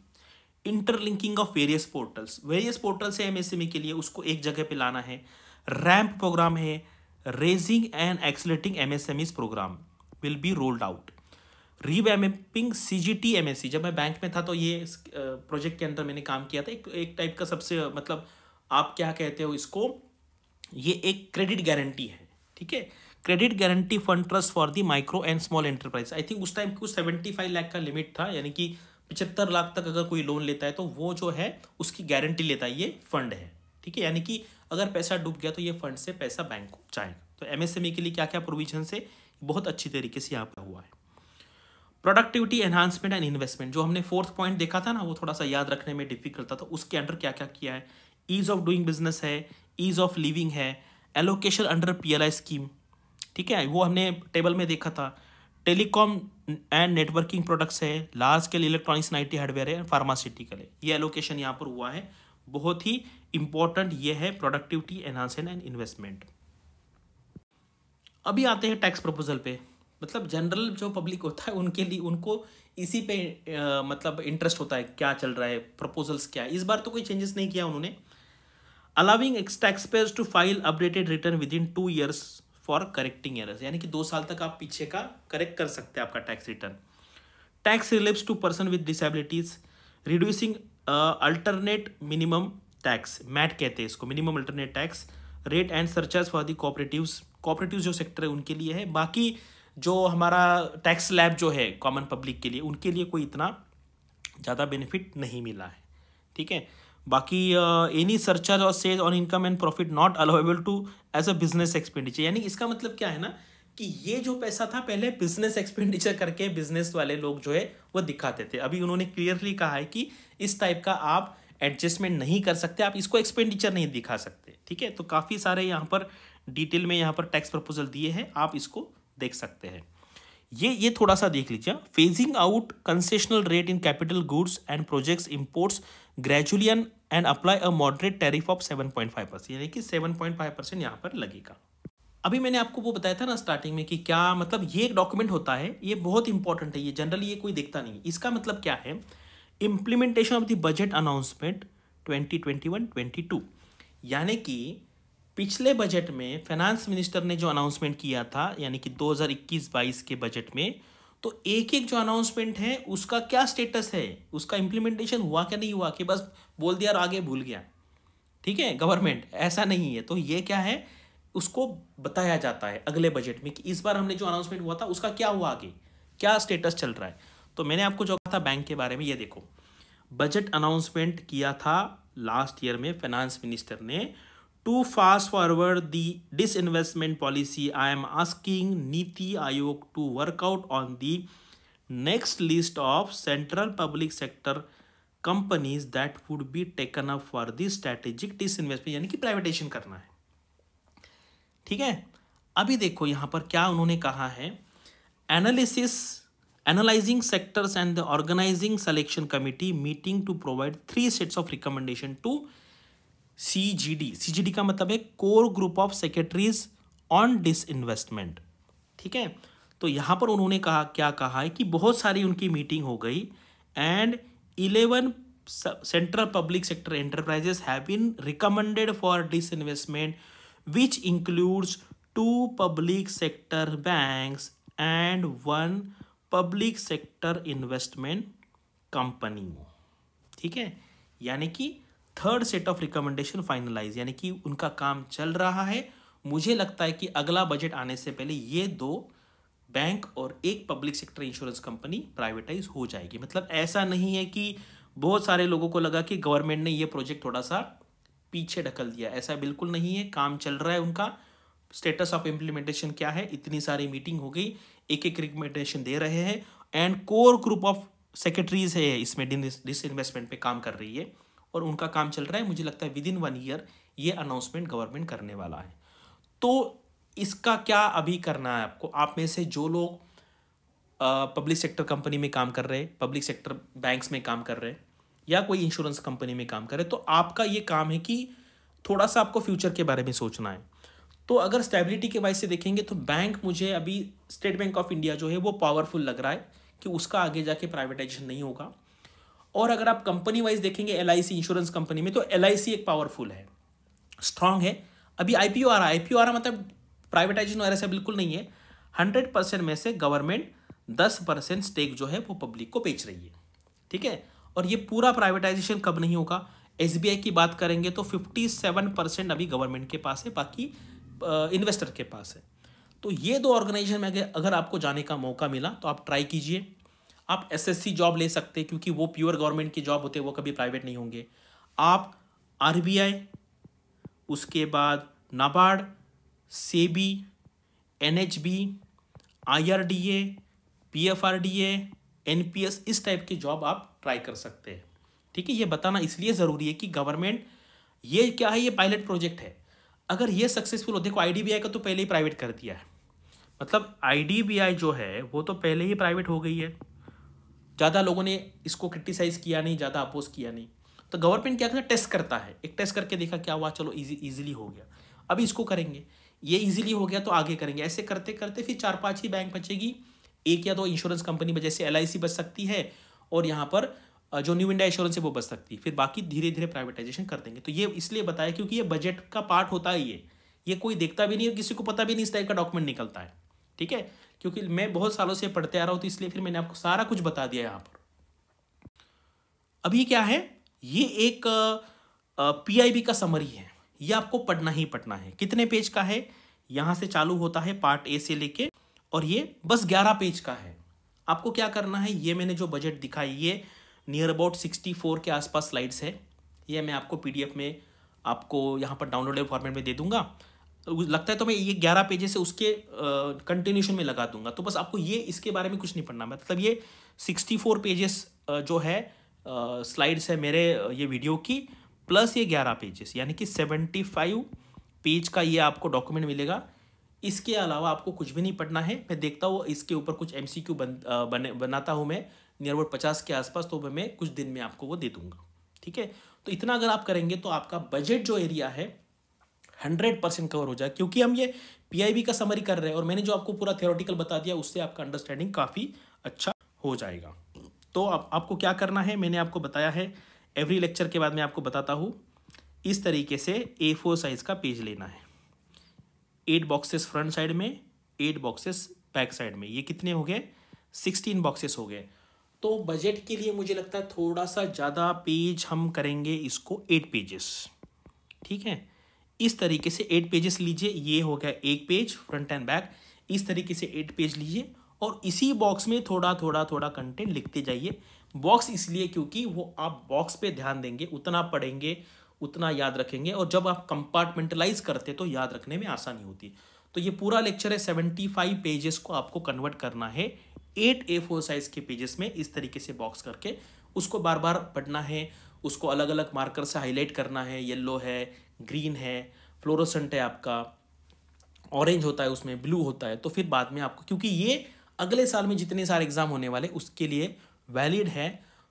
interlinking of various portals से MSME के लिए उसको एक जगह पे लाना है। रैम्प प्रोग्राम है, raising and accelerating MSMEs programme will be rolled out, revamping CGT MSC. जब मैं बैंक में था तो ये प्रोजेक्ट के अंदर मैंने काम किया था। एक टाइप का सबसे मतलब आप क्या कहते हो इसको, ये एक क्रेडिट गारंटी है, ठीक है, credit guarantee fund trust for the micro and small enterprise. I think उस टाइम कुछ 75 लाख का लिमिट था, यानी कि 75 लाख तक अगर कोई लोन लेता है तो वो जो है उसकी गारंटी लेता है, ये फंड है, ठीक है, यानी कि अगर पैसा डूब गया तो ये फंड से पैसा बैंक को जाएगा। तो एमएसएमई के लिए क्या क्या प्रोविजन है, बहुत अच्छी तरीके से यहाँ पर हुआ है। प्रोडक्टिविटी एनहांसमेंट एंड इन्वेस्टमेंट, जो हमने फोर्थ पॉइंट देखा था ना, वो थोड़ा सा याद रखने में डिफिकल्ट था, तो उसके अंडर क्या क्या किया है, ईज ऑफ डूइंग बिजनेस है, ईज ऑफ लिविंग है, एलोकेशन अंडर पीएलआई स्कीम, ठीक है, वो हमने टेबल में देखा था, टेलीकॉम एंड नेटवर्किंग प्रोडक्ट्स है, large scale electronics and IT hardware है, फार्मास्यूटिकल है, ये एलोकेशन यहाँ पर हुआ है, बहुत ही इंपॉर्टेंट ये है प्रोडक्टिविटी एनहांसमेंट एंड इन्वेस्टमेंट। अभी आते हैं टैक्स प्रपोजल पे, मतलब जनरल जो पब्लिक होता है उनके लिए, उनको इसी पे मतलब इंटरेस्ट होता है क्या चल रहा है, प्रपोजल्स क्या है। इस बार तो कोई चेंजेस नहीं किया उन्होंने। Allowing tax payers to file updated return within 2 years for correcting errors, यानी कि 2 साल तक आप पीछे का करेक्ट कर सकते हैं आपका tax return. Tax relates to person with disabilities, reducing alternate minimum tax, MAT कहते हैं इसको, minimum alternate tax rate and surcharge for the cooperatives, cooperative जो सेक्टर है उनके लिए है। बाकी जो हमारा टैक्स स्लैब जो है कॉमन पब्लिक के लिए, उनके लिए कोई इतना ज़्यादा बेनिफिट नहीं मिला है, ठीक है। बाकी एनी सरचार्ज और cess on income and profit not allowable to as a business expenditure, यानी इसका मतलब क्या है ना कि ये जो पैसा था पहले बिजनेस एक्सपेंडिचर करके बिजनेस वाले लोग जो है वो दिखाते थे, अभी उन्होंने क्लियरली कहा है कि इस टाइप का आप एडजस्टमेंट नहीं कर सकते, आप इसको एक्सपेंडिचर नहीं दिखा सकते, ठीक है। तो काफ़ी सारे यहाँ पर डिटेल में यहाँ पर टैक्स प्रपोजल दिए हैं, आप इसको देख सकते हैं। ये थोड़ा सा देख लीजिए। Phasing out concessional rate in capital goods and projects imports gradually and apply a moderate tariff of 7.5%, यानी कि 7.5% यहाँ पर लगेगा। अभी मैंने आपको वो बताया था ना स्टार्टिंग में कि क्या मतलब ये एक डॉक्यूमेंट होता है, ये बहुत इंपॉर्टेंट है, ये जनरली ये कोई देखता नहीं। इसका मतलब क्या है, implementation of the budget announcement 2021-22, यानी कि पिछले बजट में फाइनेंस मिनिस्टर ने जो अनाउंसमेंट किया था, यानी कि 2021-22 के बजट में, तो एक एक जो अनाउंसमेंट है उसका क्या स्टेटस है, उसका इम्प्लीमेंटेशन हुआ क्या नहीं हुआ, कि बस बोल दिया और आगे भूल गया, ठीक है, गवर्नमेंट ऐसा नहीं है। तो ये क्या है, उसको बताया जाता है अगले बजट में कि इस बार हमने जो अनाउंसमेंट हुआ था उसका क्या हुआ, आगे क्या स्टेटस चल रहा है। तो मैंने आपको जो कहा था बैंक के बारे में, ये देखो बजट अनाउंसमेंट किया था लास्ट ईयर में फाइनेंस मिनिस्टर ने, to fast forward the disinvestment policy I am asking NITI Aayog to work out on the next list of central public sector companies that would be taken up for the strategic disinvestment, यानी कि privatisation करना है, ठीक है। अभी देखो यहां पर क्या उन्होंने कहा है, analysing sectors and the organising selection committee meeting to provide 3 sets of recommendation to CGD का मतलब है core group of secretaries on disinvestment, ठीक है। तो यहां पर उन्होंने कहा, क्या कहा है कि बहुत सारी उनकी मीटिंग हो गई and 11 central public sector enterprises have been recommended for disinvestment which includes 2 public sector banks and 1 public sector investment company, ठीक है। यानी कि 3rd set of recommendation finalise, यानी कि उनका काम चल रहा है। मुझे लगता है कि अगला बजट आने से पहले ये 2 बैंक और 1 public sector insurance company privatise हो जाएगी। मतलब ऐसा नहीं है कि बहुत सारे लोगों को लगा कि गवर्नमेंट ने ये प्रोजेक्ट थोड़ा सा पीछे ढकल दिया, ऐसा बिल्कुल नहीं है, काम चल रहा है उनका। स्टेटस ऑफ इम्प्लीमेंटेशन क्या है, इतनी सारी मीटिंग हो गई, एक एक रिकमेंडेशन दे रहे हैं and core group of secretaries है इसमें डिसइन्वेस्टमेंट पे काम कर रही है और उनका काम चल रहा है। मुझे लगता है विद इन 1 ईयर ये अनाउंसमेंट गवर्नमेंट करने वाला है। तो इसका क्या अभी करना है आपको, आप में से जो लोग पब्लिक सेक्टर कंपनी में काम कर रहे हैं, पब्लिक सेक्टर बैंक्स में काम कर रहे हैं या कोई इंश्योरेंस कंपनी में काम करे, तो आपका ये काम है कि थोड़ा सा आपको फ्यूचर के बारे में सोचना है। तो अगर स्टेबिलिटी के वाइज से देखेंगे तो बैंक, मुझे अभी स्टेट बैंक ऑफ इंडिया जो है वो पावरफुल लग रहा है कि उसका आगे जाके प्राइवेटाइजेशन नहीं होगा। और अगर आप कंपनी वाइज देखेंगे LIC इंश्योरेंस कंपनी में, तो LIC एक पावरफुल है, स्ट्रांग है। अभी IPO आ रहा है, IPO आ रहा मतलब प्राइवेटाइजेशन ऐसा बिल्कुल नहीं है। 100% में से गवर्नमेंट 10% स्टेक जो है वो पब्लिक को बेच रही है, ठीक है। और ये पूरा प्राइवेटाइजेशन कब नहीं होगा, SBI की बात करेंगे तो 57% अभी गवर्नमेंट के पास है, बाकी इन्वेस्टर के पास है। तो ये दो ऑर्गेनाइजेशन में अगर आपको जाने का मौका मिला तो आप ट्राई कीजिए। आप SSC जॉब ले सकते हैं क्योंकि वो प्योर गवर्नमेंट की जॉब होते हैं, वो कभी प्राइवेट नहीं होंगे। आप RBI, उसके बाद NABARD, SEBI, NHB, IRDA, PFRDA, NPS, इस टाइप की जॉब आप ट्राई कर सकते हैं, ठीक है। ये बताना इसलिए ज़रूरी है कि गवर्नमेंट, ये क्या है, ये पायलट प्रोजेक्ट है। अगर ये सक्सेसफुल हो, देखो IDBI का तो पहले ही प्राइवेट कर दिया है, मतलब IDBI जो है वो तो पहले ही प्राइवेट हो गई है। ज़्यादा लोगों ने इसको क्रिटिसाइज़ किया नहीं, ज़्यादा अपोज किया नहीं। तो गवर्नमेंट क्या करता है, टेस्ट करता है, एक टेस्ट करके देखा क्या हुआ, चलो ईजिली हो गया, अभी इसको करेंगे, ये ईजिली हो गया तो आगे करेंगे। ऐसे करते करते फिर 4-5 ही बैंक बचेगी, 1 या 2 इंश्योरेंस कंपनी जैसे LIC बच सकती है, और यहाँ पर जो न्यू इंडिया इंश्योरेंस है वो बच सकती है। फिर बाकी धीरे धीरे प्राइवेटाइजेशन कर देंगे। तो ये इसलिए बताया क्योंकि ये बजट का पार्ट होता है, ये कोई देखता भी नहीं है, किसी को पता भी नहीं इस टाइप का डॉक्यूमेंट निकलता है, ठीक है। क्योंकि मैं बहुत सालों से पढ़ते आ रहा हूँ, तो इसलिए फिर मैंने आपको सारा कुछ बता दिया यहाँ पर। अभी क्या है, ये एक PIB का समरी है, ये आपको पढ़ना ही पढ़ना है। कितने पेज का है, यहाँ से चालू होता है पार्ट A से लेके, और ये बस 11 पेज का है। आपको क्या करना है, ये मैंने जो बजट दिखाई, ये नियर अबाउट 64 के आसपास स्लाइड्स है। ये मैं आपको PDF में आपको यहाँ पर डाउनलोडेबल फॉर्मेट में दे दूंगा। लगता है तो मैं ये 11 पेजेस से उसके कंटिन्यूशन में लगा दूंगा। तो बस आपको ये इसके बारे में कुछ नहीं पढ़ना, मतलब ये 64 पेजेस जो है स्लाइड्स है मेरे ये वीडियो की, प्लस ये 11 पेजेस, यानी कि 75 पेज का ये आपको डॉक्यूमेंट मिलेगा। इसके अलावा आपको कुछ भी नहीं पढ़ना है। मैं देखता हूँ इसके ऊपर कुछ MCQ बनाता हूँ मैं, नियर अबाउट 50 के आसपास, तो मैं कुछ दिन में आपको वो दे दूंगा, ठीक है। तो इतना अगर आप करेंगे तो आपका बजट जो एरिया है 100% कवर हो जाए, क्योंकि हम ये PIB का समरी कर रहे हैं और मैंने जो आपको पूरा थियोरेटिकल बता दिया, उससे आपका अंडरस्टैंडिंग काफ़ी अच्छा हो जाएगा। तो आपको क्या करना है, मैंने आपको बताया है, एवरी लेक्चर के बाद मैं आपको बताता हूँ। इस तरीके से A4 साइज़ का पेज लेना है, 8 बॉक्सेस फ्रंट साइड में, 8 बॉक्सेस बैक साइड में। ये कितने हो गए, 16 बॉक्सेस हो गए। तो बजट के लिए मुझे लगता है थोड़ा सा ज़्यादा पेज हम करेंगे, इसको 8 पेजेस, ठीक है। इस तरीके से 8 पेजेस लीजिए, ये हो गया 1 पेज फ्रंट एंड बैक। इस तरीके से 8 पेज लीजिए और इसी बॉक्स में थोड़ा थोड़ा थोड़ा कंटेंट लिखते जाइए। बॉक्स इसलिए क्योंकि वो आप बॉक्स पे ध्यान देंगे, उतना पढ़ेंगे, उतना याद रखेंगे, और जब आप कंपार्टमेंटलाइज करते तो याद रखने में आसानी होती है। तो ये पूरा लेक्चर है, 75 पेजेस को आपको कन्वर्ट करना है 8 A4 साइज के पेजेस में, इस तरीके से बॉक्स करके उसको बार बार पढ़ना है, उसको अलग अलग मार्कर से हाईलाइट करना है। येलो है, ग्रीन है, फ्लोरोसेंट है, आपका ऑरेंज होता है, उसमें ब्लू होता है। तो फिर बाद में आपको, क्योंकि ये अगले साल में जितने सारे एग्जाम होने वाले उसके लिए वैलिड है,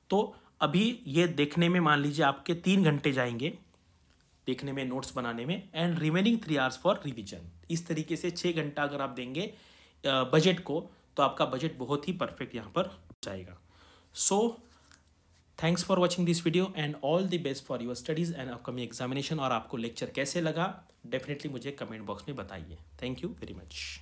तो अभी ये देखने में मान लीजिए आपके 3 घंटे जाएंगे देखने में, नोट्स बनाने में, and remaining 3 hours for revision. इस तरीके से 6 घंटा अगर आप देंगे बजट को, तो आपका बजट बहुत ही परफेक्ट यहाँ पर जाएगा। So thanks for watching this video and all the best for your studies and upcoming examination. और आपको लेक्चर कैसे लगा डेफिनेटली मुझे कमेंट बॉक्स में बताइए। Thank you very much.